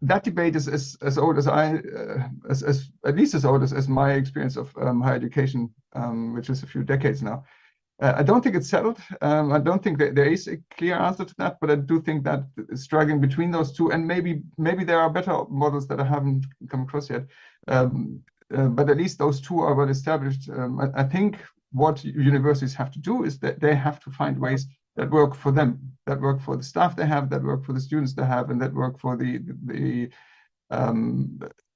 That debate is as old as at least as old as my experience of higher education, which is a few decades now. I don't think it's settled. I don't think that there is a clear answer to that, but I do think that struggling between those two, and maybe there are better models that I haven't come across yet. But at least those two are well established. I think what universities have to do is that they have to find ways that work for them, that work for the staff they have, that work for the students they have, and that work for the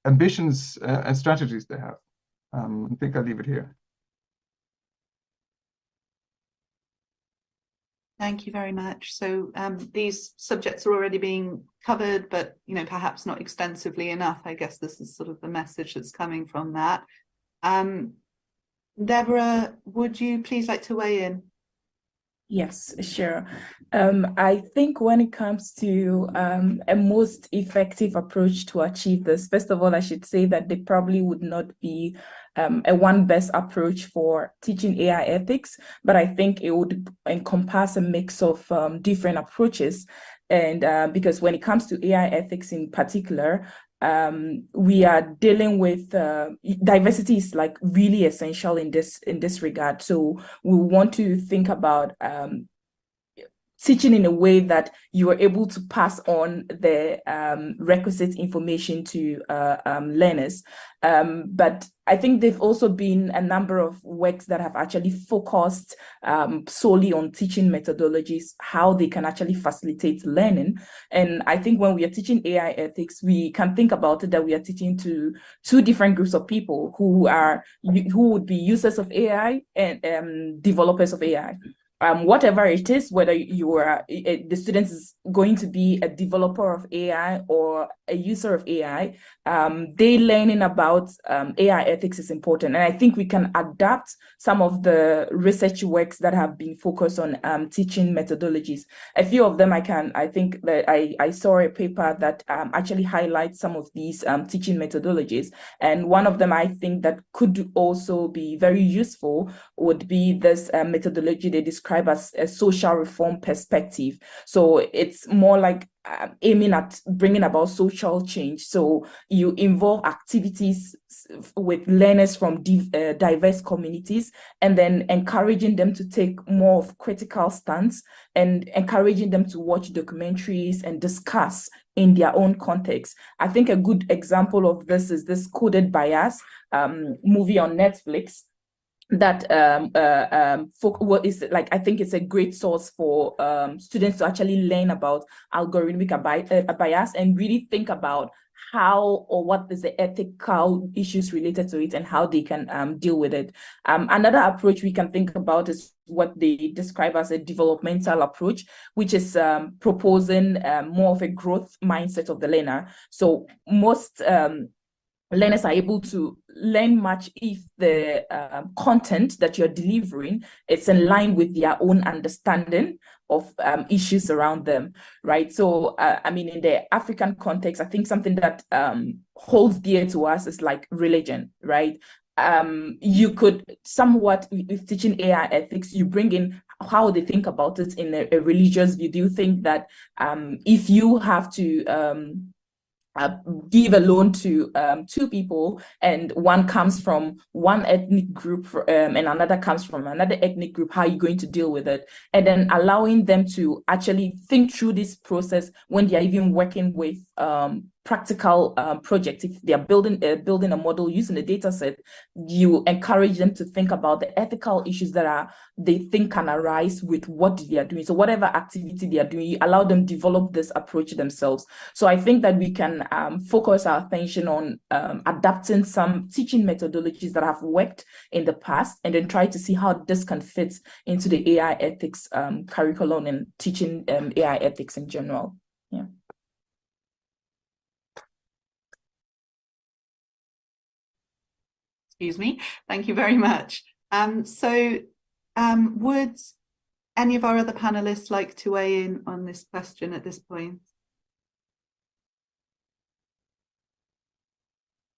ambitions and strategies they have. I think I'll leave it here. Thank you very much. So these subjects are already being covered, but perhaps not extensively enough. I guess this is sort of the message that's coming from that. Deborah, would you please like to weigh in? Yes, sure. I think when it comes to a most effective approach to achieve this, first of all, I should say that there probably would not be a one best approach for teaching AI ethics, but I think it would encompass a mix of different approaches. And because when it comes to AI ethics in particular, we are dealing with diversity is like really essential in this regard. So we want to think about teaching in a way that you are able to pass on the requisite information to learners. But I think there've also been a number of works that have actually focused solely on teaching methodologies, how they can actually facilitate learning. And I think when we are teaching AI ethics, we can think about it that we are teaching to two different groups of people who would be users of AI and developers of AI. Whatever it is, whether you are the student is going to be a developer of AI or a user of AI, they learning about AI ethics is important. And I think we can adapt some of the research works that have been focused on teaching methodologies. A few of them I think that I saw a paper that actually highlights some of these teaching methodologies. And one of them I think that could also be very useful would be this methodology they describe as a social reform perspective. So it's more like aiming at bringing about social change. So you involve activities with learners from diverse communities, and then encouraging them to take more of critical stance and encouraging them to watch documentaries and discuss in their own context. I think a good example of this is this Coded Bias movie on Netflix, that what is like, I think it's a great source for students to actually learn about algorithmic bias and really think about how or what is the ethical issues related to it and how they can deal with it. Another approach we can think about is what they describe as a developmental approach, which is proposing more of a growth mindset of the learner. So most learners are able to learn much if the content that you're delivering is in line with their own understanding of issues around them, right? So, I mean, in the African context, I think something that holds dear to us is like religion, right? You could somewhat, with teaching AI ethics, you bring in how they think about it in a religious view. Do you think that if you have to give a loan to two people, and one comes from one ethnic group and another comes from another ethnic group, how are you going to deal with it? And then allowing them to actually think through this process when they're even working with practical projects. If they are building a model using a data set, you encourage them to think about the ethical issues that they think can arise with what they are doing. So whatever activity they are doing, you allow them to develop this approach themselves. So I think that we can focus our attention on adapting some teaching methodologies that have worked in the past, and then try to see how this can fit into the AI ethics curriculum and teaching AI ethics in general. Yeah. Excuse me. Thank you very much. Would any of our other panelists like to weigh in on this question at this point?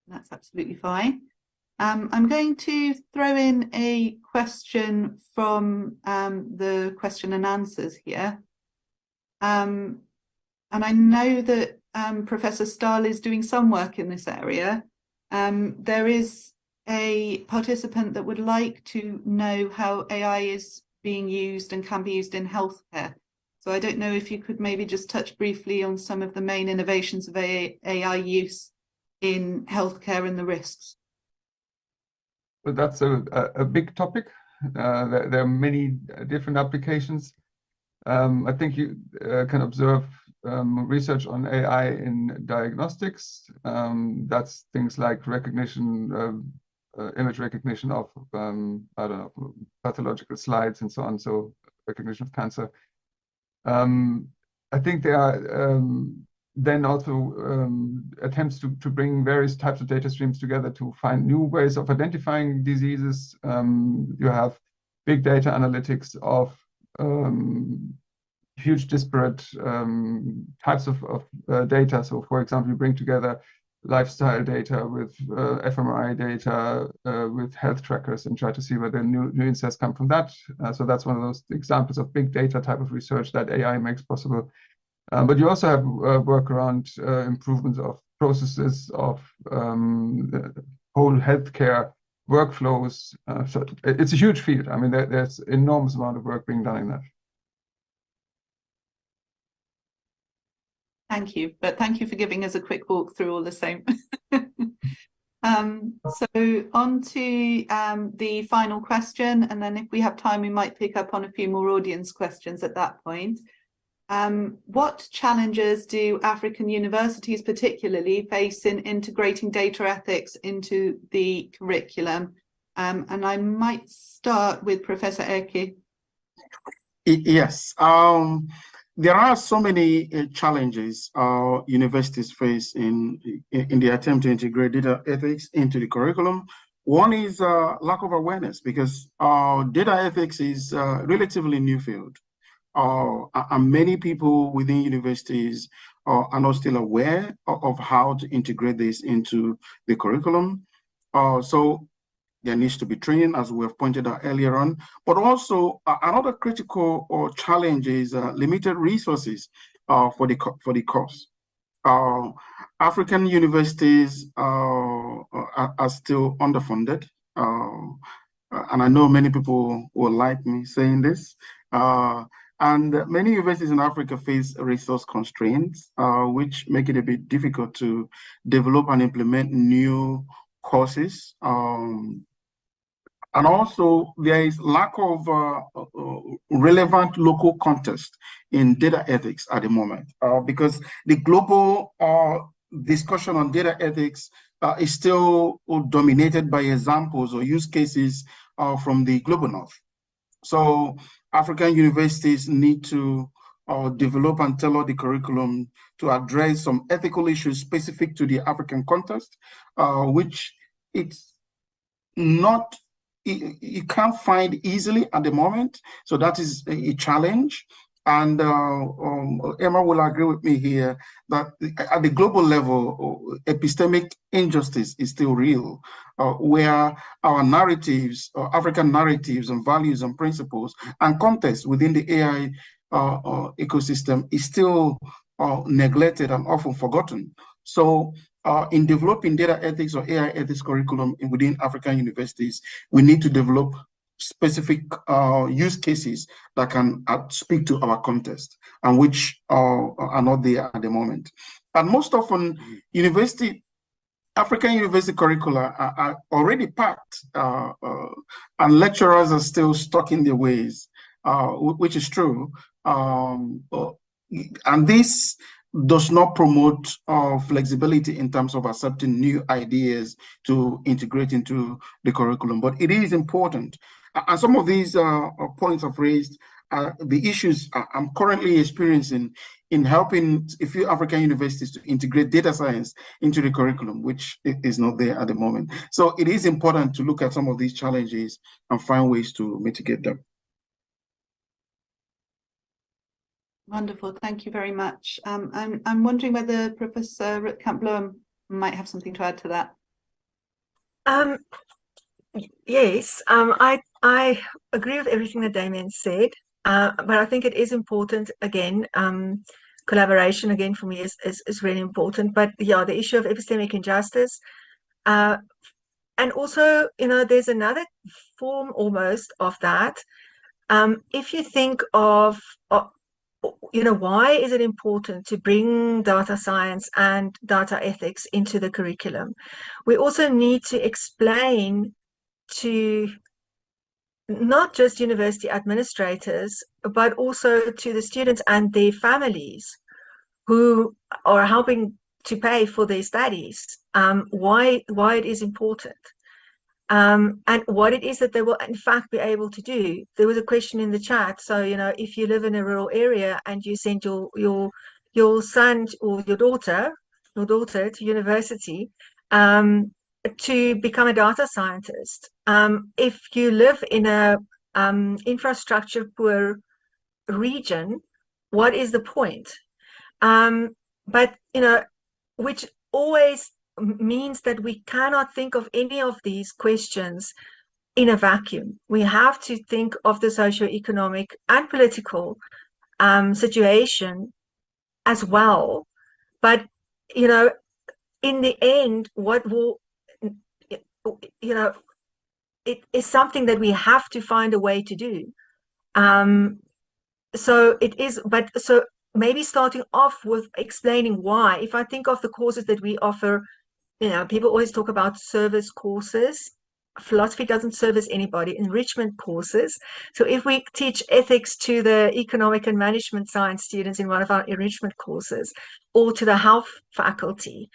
That's absolutely fine. I'm going to throw in a question from the question and answers here. And I know that Professor Stahl is doing some work in this area. There is a participant that would like to know how AI is being used and can be used in healthcare. So I don't know if you could maybe just touch briefly on some of the main innovations of AI use in healthcare and the risks. Well, that's a big topic. There are many different applications. I think you can observe research on AI in diagnostics. That's things like recognition, image recognition of, I don't know, pathological slides and so on, so recognition of cancer. I think there are then also attempts to bring various types of data streams together to find new ways of identifying diseases. You have big data analytics of huge disparate types of data. So for example, you bring together lifestyle data with fMRI data with health trackers and try to see whether new insights come from that. So that's one of those examples of big data type of research that AI makes possible. But you also have work around improvements of processes of whole healthcare workflows. So it's a huge field. I mean, there's enormous amount of work being done in that. Thank you, but thank you for giving us a quick walk through all the same. So on to the final question, and then if we have time, we might pick up on a few more audience questions at that point. What challenges do African universities particularly face in integrating data ethics into the curriculum? And I might start with Professor Eke. Yes. There are so many challenges universities face in the attempt to integrate data ethics into the curriculum. One is lack of awareness, because data ethics is a relatively new field. And many people within universities are not still aware of how to integrate this into the curriculum. So there needs to be training, as we have pointed out earlier on, but also another critical challenge is limited resources for the course. African universities are still underfunded, and I know many people will like me saying this. And many universities in Africa face resource constraints, which make it a bit difficult to develop and implement new courses. And also, there is lack of relevant local context in data ethics at the moment, because the global discussion on data ethics is still dominated by examples or use cases from the global north. So African universities need to develop and tailor the curriculum to address some ethical issues specific to the African context, which it's not, you can't find easily at the moment. So that is a challenge. And Emma will agree with me here that at the global level, epistemic injustice is still real, where our narratives, African narratives and values and principles and context within the AI ecosystem is still neglected and often forgotten. So in developing data ethics or AI ethics curriculum within African universities, we need to develop specific use cases that can speak to our context, and which are not there at the moment. And most often, African university curricula are already packed, and lecturers are still stuck in their ways, which is true. And this does not promote flexibility in terms of accepting new ideas to integrate into the curriculum. But it is important. And some of these points I've raised are the issues I'm currently experiencing in helping a few African universities to integrate data science into the curriculum, which is not there at the moment. So it is important to look at some of these challenges and find ways to mitigate them. Wonderful, thank you very much. I'm wondering whether Professor Roetkamp-Bloem might have something to add to that. Yes, I agree with everything that Damien said, but I think it is important, again, collaboration again for me is really important. But yeah, the issue of epistemic injustice, and also, there's another form almost of that. If you think of why is it important to bring data science and data ethics into the curriculum? We also need to explain to not just university administrators, but also to the students and their families who are helping to pay for their studies, why it is important. And what it is that they will in fact be able to do. There was a question in the chat. So, if you live in a rural area and you send your son or your daughter to university to become a data scientist, if you live in a infrastructure poor region, what is the point? But which always means that we cannot think of any of these questions in a vacuum. We have to think of the socioeconomic and political situation as well. But, in the end, what will, it is something that we have to find a way to do. So it is, so maybe starting off with explaining why. If I think of the courses that we offer, people always talk about service courses. Philosophy doesn't service anybody, enrichment courses. So if we teach ethics to the economic and management science students in one of our enrichment courses, or to the health faculty,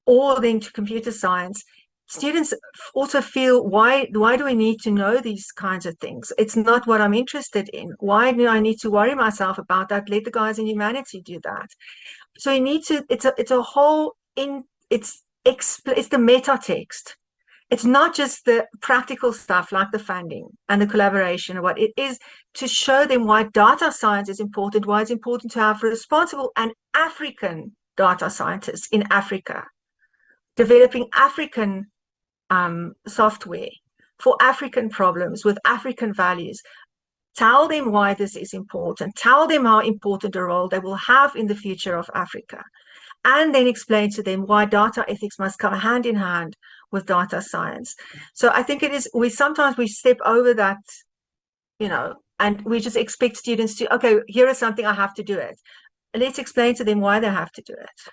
or then to computer science, students also feel, why do we need to know these kinds of things? It's not what I'm interested in. Why do I need to worry myself about that? Let the guys in humanity do that. So you need to, it's a whole, it's the meta text. It's not just the practical stuff like the funding and the collaboration. What it is to show them why data science is important, why it's important to have responsible and African data scientists in Africa, developing African software for African problems with African values. Tell them why this is important. Tell them how important a role they will have in the future of Africa. And then explain to them why data ethics must come hand in hand with data science. So I think it is, we sometimes step over that, and we just expect students to, okay, here is something, I have to do it. Let's explain to them why they have to do it.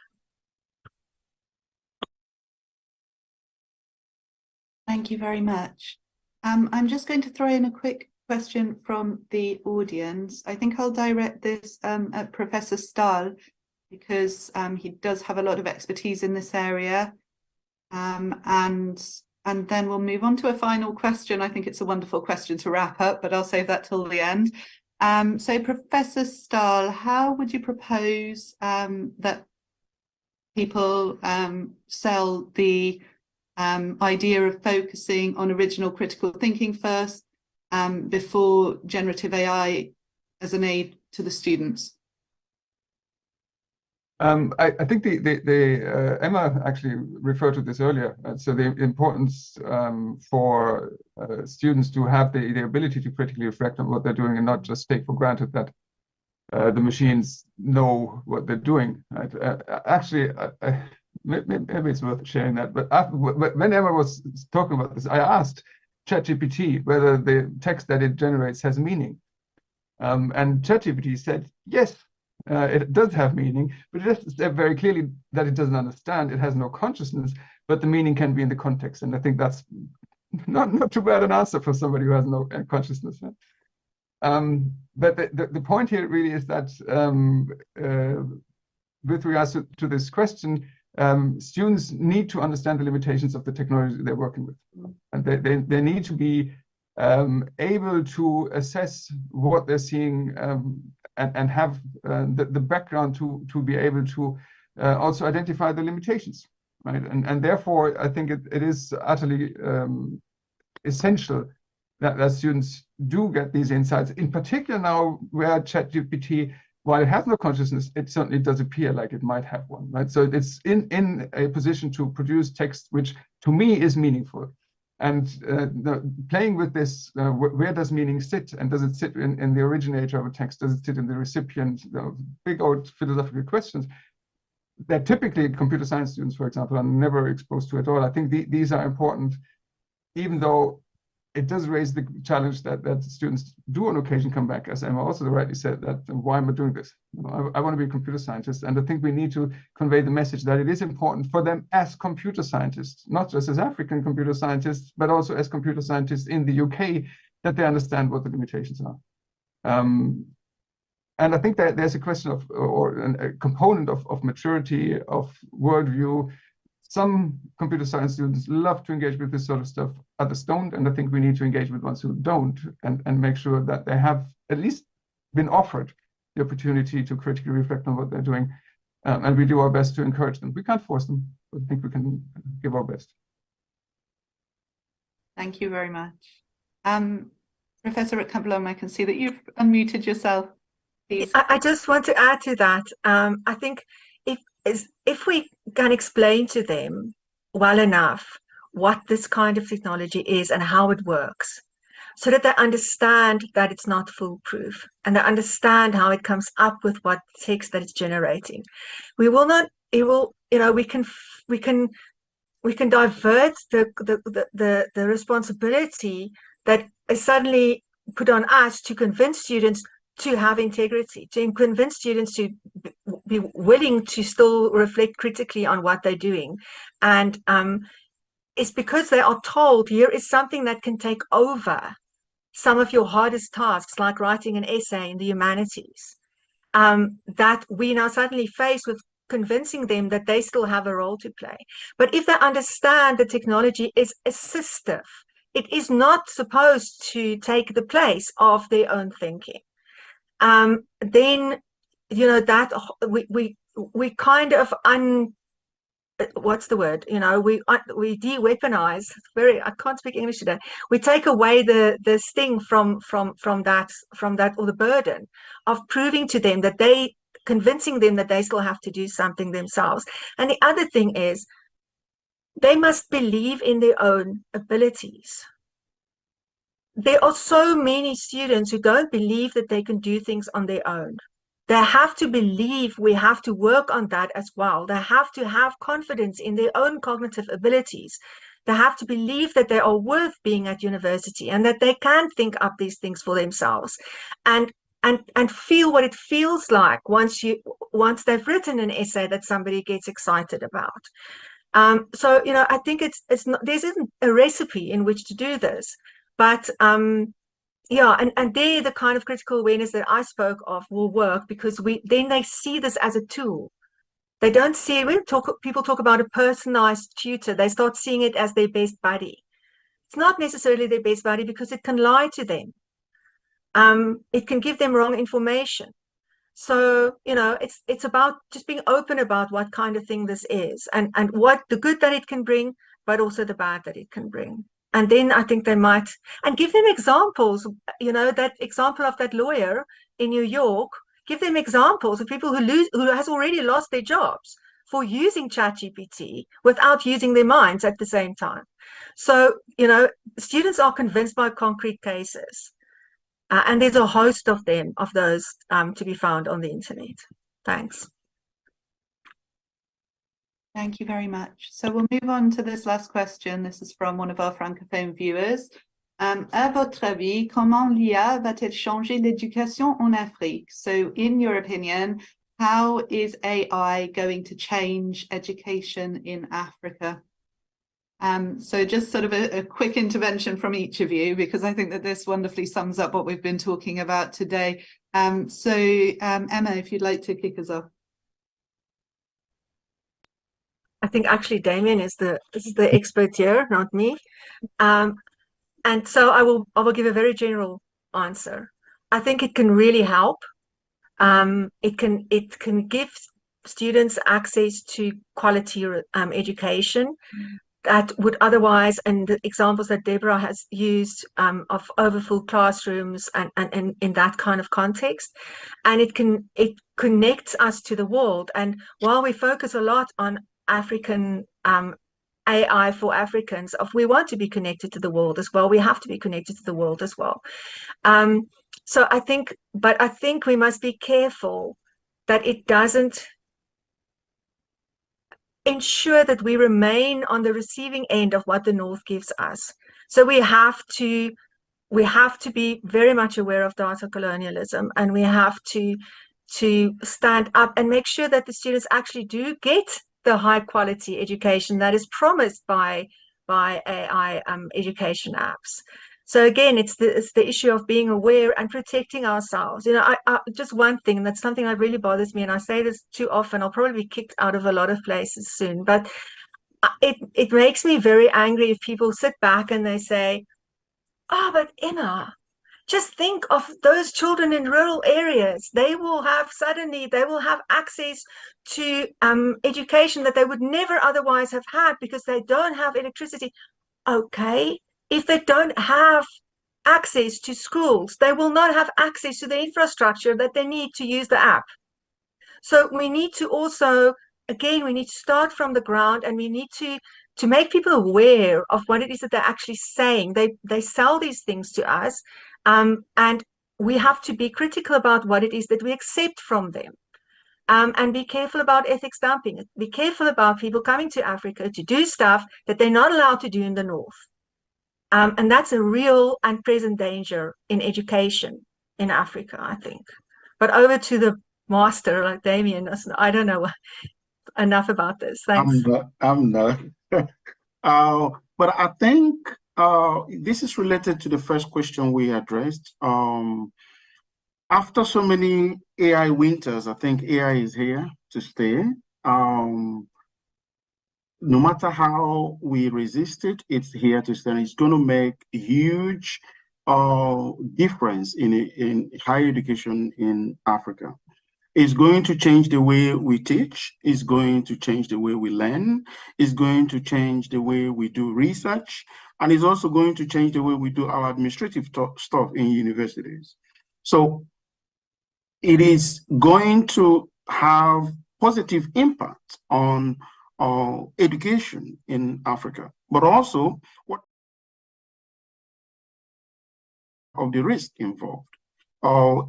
Thank you very much. I'm just going to throw in a quick question from the audience. I think I'll direct this at Professor Staal, because he does have a lot of expertise in this area. And then we'll move on to a final question. I think it's a wonderful question to wrap up, but I'll save that till the end. So Professor Staal, how would you propose that people sell the idea of focusing on original critical thinking first before generative AI as an aid to the students? I think the Emma actually referred to this earlier. So the importance for students to have the ability to critically reflect on what they're doing and not just take for granted that the machines know what they're doing. Right? Actually, maybe it's worth sharing that. But when Emma was talking about this, I asked ChatGPT whether the text that it generates has meaning. And ChatGPT said, yes. It does have meaning, but it has said very clearly that it doesn't understand. It has no consciousness, but the meaning can be in the context. And I think that's not too bad an answer for somebody who has no consciousness. But the point here really is that with regards to this question, students need to understand the limitations of the technology they're working with. And they need to be able to assess what they're seeing and have the background to be able to also identify the limitations, right? And therefore, I think it is utterly essential that students do get these insights, in particular now where ChatGPT, while it has no consciousness, it certainly does appear like it might have one, right? So it's in a position to produce text which to me is meaningful. And playing with this, where does meaning sit? And does it sit in the originator of a text? Does it sit in the recipient? Big old philosophical questions that typically computer science students, for example, are never exposed to at all. I think these are important, even though it does raise the challenge that students do on occasion come back, as Emma also rightly said, that why am I doing this? I want to be a computer scientist. And I think we need to convey the message that it is important for them as computer scientists, not just as African computer scientists, but also as computer scientists in the UK, that they understand what the limitations are. And I think that there's a question of, or a component of maturity, of worldview. Some computer science students love to engage with this sort of stuff, others don't, and I think we need to engage with ones who don't and make sure that they have at least been offered the opportunity to critically reflect on what they're doing, and we do our best to encourage them. We can't force them, but I think we can give our best. Thank you very much. Professor Rutkamp-Blom, I can see that you've unmuted yourself. Please. I just want to add to that. I think if we can explain to them well enough what this kind of technology is and how it works, so that they understand that it's not foolproof and they understand how it comes up with what text that it's generating, we will not. It will, we can divert the responsibility that is suddenly put on us to convince students to have integrity, to convince students to be willing to still reflect critically on what they're doing. And it's because they are told here is something that can take over some of your hardest tasks, like writing an essay in the humanities, that we now suddenly face with convincing them that they still have a role to play. But if they understand the technology is assistive, it is not supposed to take the place of their own thinking. Then that we kind of what's the word? We de-weaponize. I can't speak English today. We take away the sting from that, or the burden of proving to them that convincing them that they still have to do something themselves. And the other thing is, they must believe in their own abilities. There are so many students who don't believe that they can do things on their own. They have to believe we have to work on that as well. They have to have confidence in their own cognitive abilities. They have to believe that they are worth being at university and that they can think up these things for themselves and feel what it feels like once they've written an essay that somebody gets excited about. So I think it's not, there isn't a recipe in which to do this. But yeah, and there the kind of critical awareness that I spoke of will work, because then they see this as a tool. They don't see it. When people talk about a personalized tutor, they start seeing it as their best buddy. It's not necessarily their best buddy, because it can lie to them. It can give them wrong information. So it's about just being open about what kind of thing this is, and what the good that it can bring, but also the bad that it can bring. And then I think they might, and give them examples, that example of that lawyer in New York, give them examples of people who has already lost their jobs for using ChatGPT without using their minds at the same time. So, students are convinced by concrete cases. And there's a host of them, of those to be found on the internet. Thanks. Thank you very much. So we'll move on to this last question. This is from one of our Francophone viewers. À votre avis, comment l'IA va-t-elle changer l'éducation en Afrique? So in your opinion, how is AI going to change education in Africa? So just sort of a quick intervention from each of you, because I think that this wonderfully sums up what we've been talking about today. Emma, if you'd like to kick us off. I think actually Damien is the expert here, not me. And so I will give a very general answer. I think it can really help. It can give students access to quality education that would otherwise, and the examples that Deborah has used of overfull classrooms and in that kind of context, and it connects us to the world. And while we focus a lot on African AI for Africans, if we want to be connected to the world as well, we have to be connected to the world as well. So I think we must be careful that it doesn't ensure that we remain on the receiving end of what the North gives us. So we have to be very much aware of data colonialism, and we have to stand up and make sure that the students actually do get the high quality education that is promised by AI education apps. So again, it's the issue of being aware and protecting ourselves. You know, I just one thing, and that's something that really bothers me, and I say this too often, I'll probably be kicked out of a lot of places soon, but it makes me very angry if people sit back and they say, oh, but Emma, just think of those children in rural areas. They will have access to education that they would never otherwise have had because they don't have electricity. Okay. If they don't have access to schools, they will not have access to the infrastructure that they need to use the app. So we need to also, again, we need to start from the ground, and we need to make people aware of what it is that they're actually saying. They sell these things to us, and we have to be critical about what it is that we accept from them. And be careful about ethics dumping. Be careful about people coming to Africa to do stuff that they're not allowed to do in the North. And that's a real and present danger in education in Africa, I think. But over to the master, like Damien. I don't know enough about this. Thanks. I'm not. But I think this is related to the first question we addressed. After so many AI winters, I think AI is here to stay. No matter how we resist it, it's here to stay. And it's going to make a huge difference in higher education in Africa. It's going to change the way we teach. It's going to change the way we learn. It's going to change the way we do research. And it's also going to change the way we do our administrative stuff in universities. So it is going to have positive impact on education in Africa, but also what of the risk involved.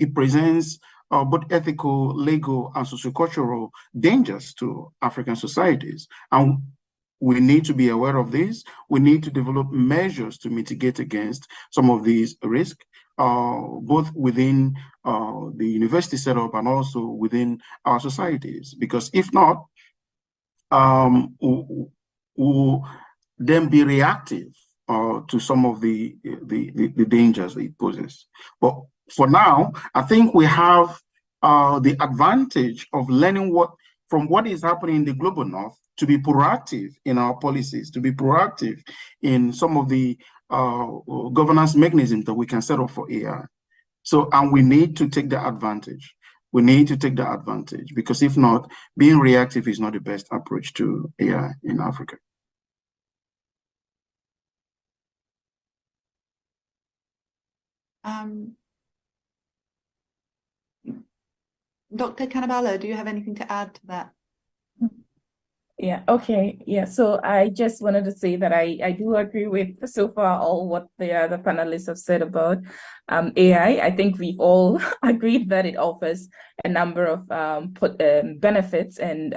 It presents both ethical, legal, and sociocultural dangers to African societies. And we need to be aware of this. We need to develop measures to mitigate against some of these risks, both within the university setup and also within our societies. Because if not, we'll then be reactive to some of the dangers that it poses. But for now, I think we have the advantage of learning from what is happening in the global north to be proactive in our policies, to be proactive in some of the governance mechanisms that we can set up for AI. So, and we need to take the advantage. We need to take the advantage, because if not, being reactive is not the best approach to AI in Africa. Dr. Kanabala, do you have anything to add to that? Yeah, okay. Yeah, so I just wanted to say that I do agree with so far all what the other panelists have said about AI. I think we've all agreed that it offers a number of benefits and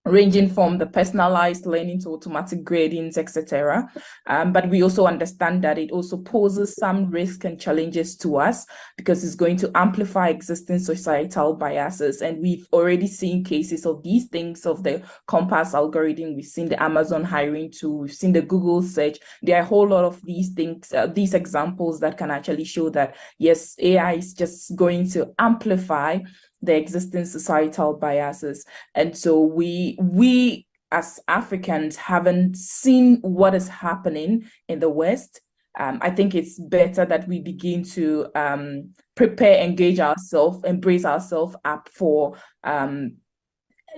ranging from the personalized learning to automatic gradings, etc. But we also understand that it also poses some risk and challenges to us because it's going to amplify existing societal biases. And we've already seen cases of these things, of the Compass algorithm. We've seen the Amazon hiring tool. We've seen the Google search. There are a whole lot of these things, these examples that can actually show that, yes, AI is just going to amplify the existing societal biases. And so we as Africans haven't seen what is happening in the West. I think it's better that we begin to prepare, engage ourselves, embrace ourselves up for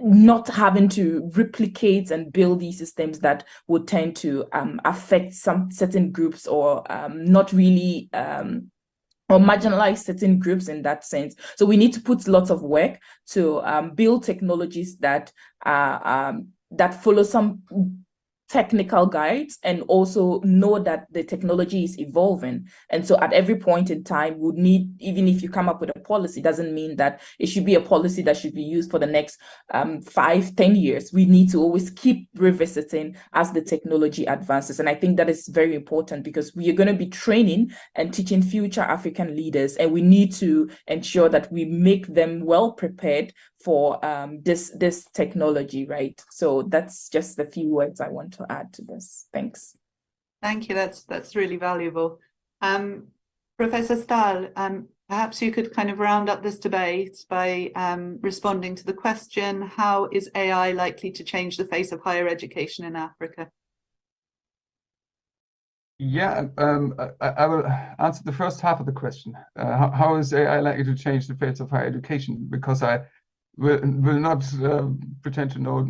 not having to replicate and build these systems that would tend to affect some certain groups or not really or marginalize certain groups in that sense. So we need to put lots of work to build technologies that that follow some technical guides and also know that the technology is evolving. And so at every point in time, we need, even if you come up with a policy, doesn't mean that it should be a policy that should be used for the next 5-10 years. We need to always keep revisiting as the technology advances. And I think that is very important because we are going to be training and teaching future African leaders, and we need to ensure that we make them well prepared for this technology, right? So that's just a few words I want to add to this. Thanks. Thank you. That's really valuable. Professor Staal, perhaps you could kind of round up this debate by responding to the question, how is AI likely to change the face of higher education in Africa? Yeah, I will answer the first half of the question. How is AI likely to change the face of higher education? Because I will not pretend to know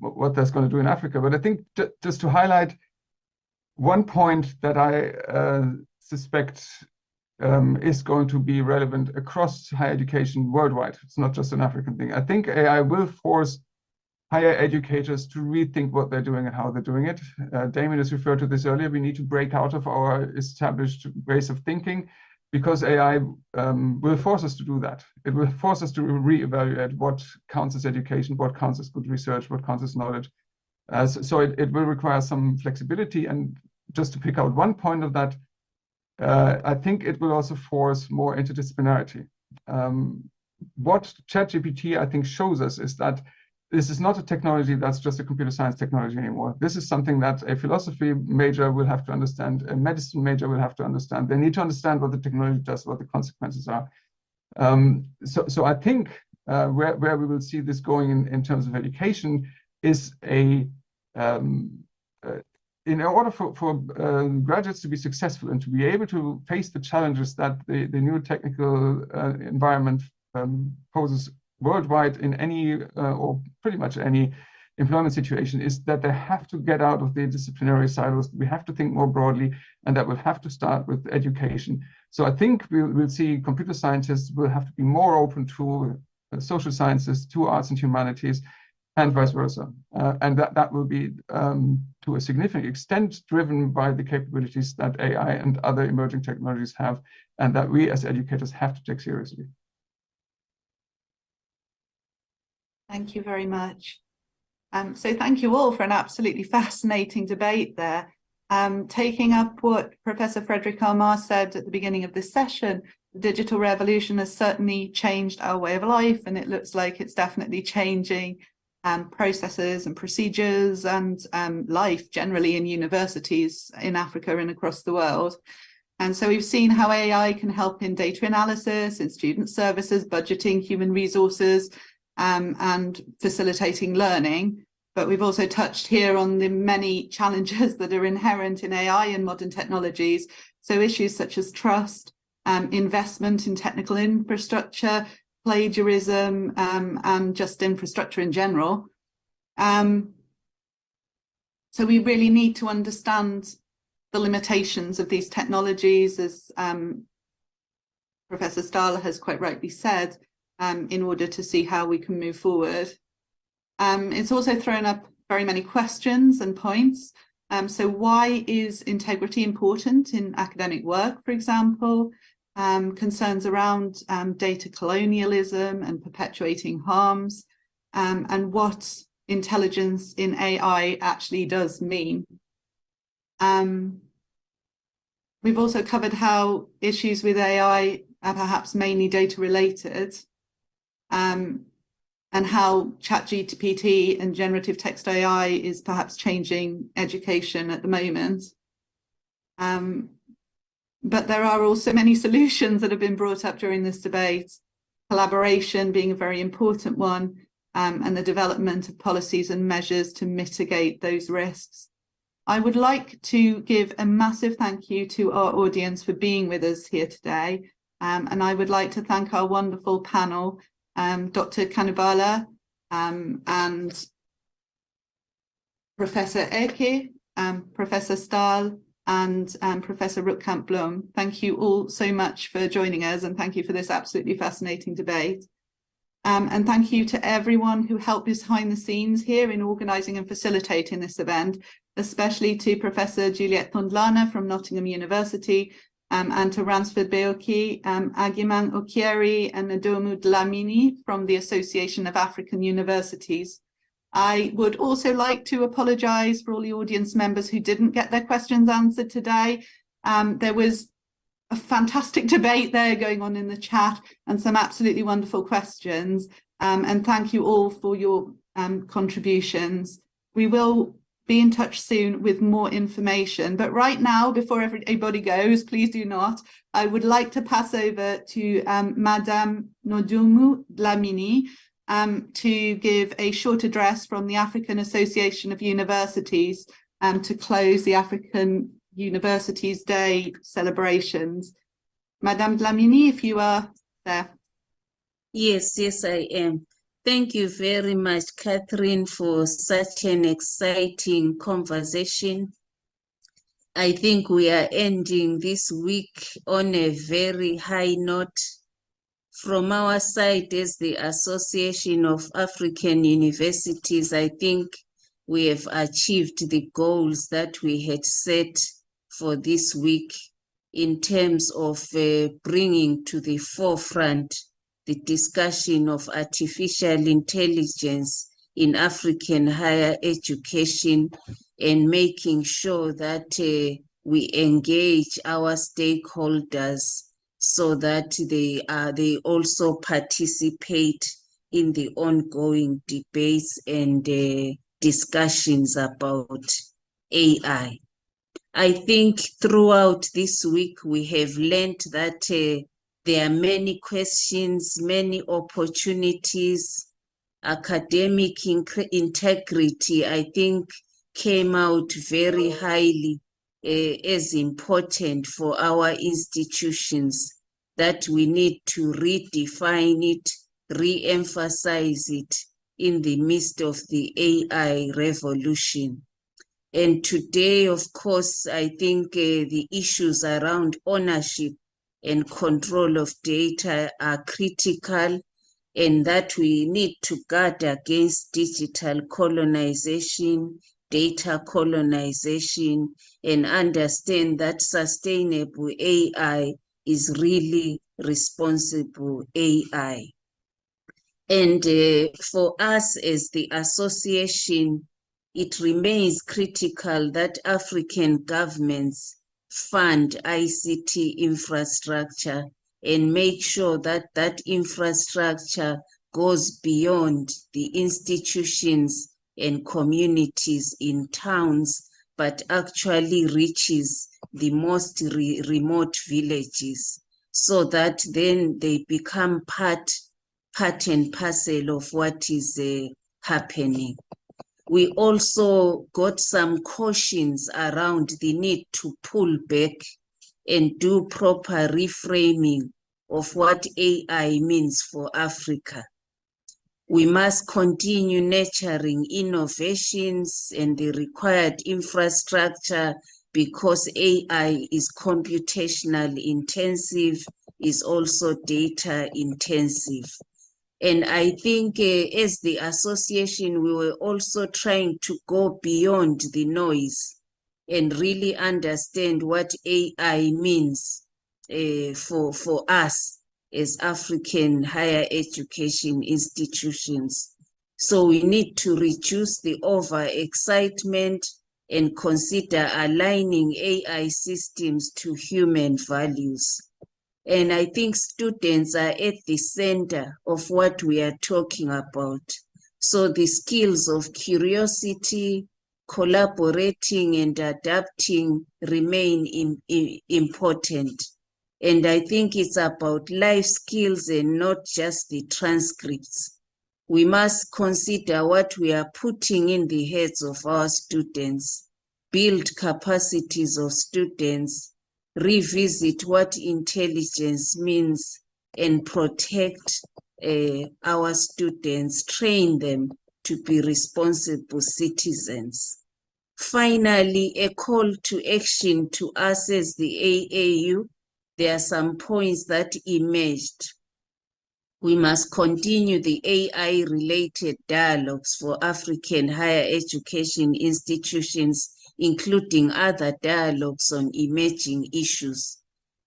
what that's going to do in Africa. But I think just to highlight one point that I suspect is going to be relevant across higher education worldwide. It's not just an African thing. I think AI will force higher educators to rethink what they're doing and how they're doing it. Damien has referred to this earlier. We need to break out of our established ways of thinking, because AI will force us to do that. It will force us to reevaluate what counts as education, what counts as good research, what counts as knowledge. So it will require some flexibility. And just to pick out one point of that, I think it will also force more interdisciplinarity. What ChatGPT, I think, shows us is that this is not a technology that's just a computer science technology anymore. This is something that a philosophy major will have to understand, a medicine major will have to understand. They need to understand what the technology does, what the consequences are. So I think where we will see this going in terms of education is in order for graduates to be successful and to be able to face the challenges that the new technical environment poses worldwide in any or pretty much any employment situation, is that they have to get out of the disciplinary silos. We have to think more broadly, and that will have to start with education. So I think we'll see computer scientists will have to be more open to social sciences, to arts and humanities, and vice versa. And that will be to a significant extent driven by the capabilities that AI and other emerging technologies have, and that we as educators have to take seriously. Thank you very much. So thank you all for an absolutely fascinating debate there. Taking up what Professor Frédéric Armand said at the beginning of this session, the digital revolution has certainly changed our way of life, and it looks like it's definitely changing processes and procedures and life generally in universities in Africa and across the world. And so we've seen how AI can help in data analysis, in student services, budgeting, human resources, and facilitating learning. But we've also touched here on the many challenges that are inherent in AI and modern technologies. So issues such as trust, investment in technical infrastructure, plagiarism, and just infrastructure in general. So we really need to understand the limitations of these technologies, as Professor Staal has quite rightly said, in order to see how we can move forward. It's also thrown up very many questions and points. So why is integrity important in academic work, for example? Concerns around data colonialism and perpetuating harms, and what intelligence in AI actually does mean. We've also covered how issues with AI are perhaps mainly data related, and how ChatGPT and generative text AI is perhaps changing education at the moment. But there are also many solutions that have been brought up during this debate, collaboration being a very important one, and the development of policies and measures to mitigate those risks. I would like to give a massive thank you to our audience for being with us here today. And I would like to thank our wonderful panel, Dr. Kanubala and Professor Eke, Professor Stahl, and Professor Roetkamp-Blom. Thank you all so much for joining us, and thank you for this absolutely fascinating debate. And thank you to everyone who helped behind the scenes here in organising and facilitating this event, especially to Professor Juliette Thondlana from Nottingham University, and to Ransford Beoki, Agiman Okieri, and Nadomu Dlamini from the Association of African Universities. I would also like to apologise for all the audience members who didn't get their questions answered today. There was a fantastic debate there going on in the chat and some absolutely wonderful questions. And thank you all for your contributions. We will be in touch soon with more information. But right now, before everybody goes, please do not, I would like to pass over to Madame Nadomu Dlamini to give a short address from the African Association of Universities to close the African Universities Day celebrations. Madame Dlamini, if you are there. Yes, I am. Thank you very much, Catherine, for such an exciting conversation. I think we are ending this week on a very high note. From our side, as the Association of African Universities, I think we have achieved the goals that we had set for this week in terms of bringing to the forefront the discussion of artificial intelligence in African higher education, and making sure that we engage our stakeholders so that they also participate in the ongoing debates and discussions about AI. I think throughout this week we have learned that there are many questions, many opportunities. Academic integrity, I think, came out very highly as important for our institutions, that we need to redefine it, re-emphasize it in the midst of the AI revolution. And today, of course, I think the issues around ownership and control of data are critical, and that we need to guard against digital colonization, data colonization, and understand that sustainable AI is really responsible AI. And for us as the association, it remains critical that African governments fund ICT infrastructure and make sure that that infrastructure goes beyond the institutions and communities in towns, but actually reaches the most remote villages, so that then they become part and parcel of what is happening. We also got some cautions around the need to pull back and do proper reframing of what AI means for Africa. We must continue nurturing innovations and the required infrastructure, because AI is computational intensive, is also data intensive. And I think as the association, we were also trying to go beyond the noise and really understand what AI means for us as African higher education institutions. So we need to reduce the overexcitement and consider aligning AI systems to human values. And I think students are at the center of what we are talking about. So the skills of curiosity, collaborating and adapting remain important. And I think it's about life skills and not just the transcripts. We must consider what we are putting in the heads of our students, build capacities of students, revisit what intelligence means, and protect our students, train them to be responsible citizens. Finally, a call to action to us as the AAU. There are some points that emerged. We must continue the AI-related dialogues for African higher education institutions, including other dialogues on emerging issues.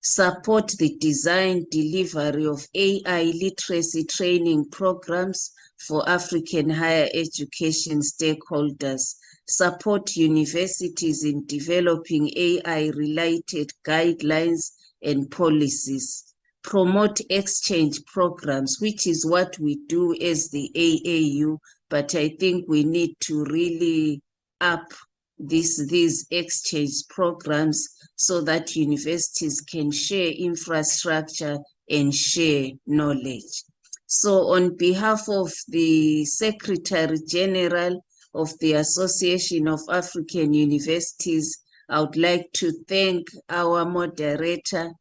Support the design delivery of AI literacy training programs for African higher education stakeholders. Support universities in developing AI-related guidelines and policies. Promote exchange programs, which is what we do as the AAU, but I think we need to really up these exchange programs so that universities can share infrastructure and share knowledge. So on behalf of the Secretary General of the Association of African Universities, I would like to thank our moderator,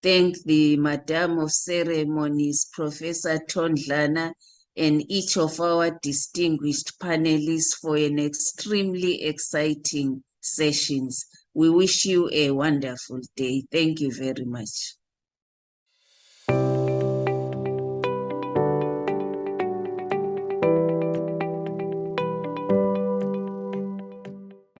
thank the Madam of Ceremonies, Professor Tondlana, and each of our distinguished panelists for an extremely exciting sessions. We wish you a wonderful day. Thank you very much.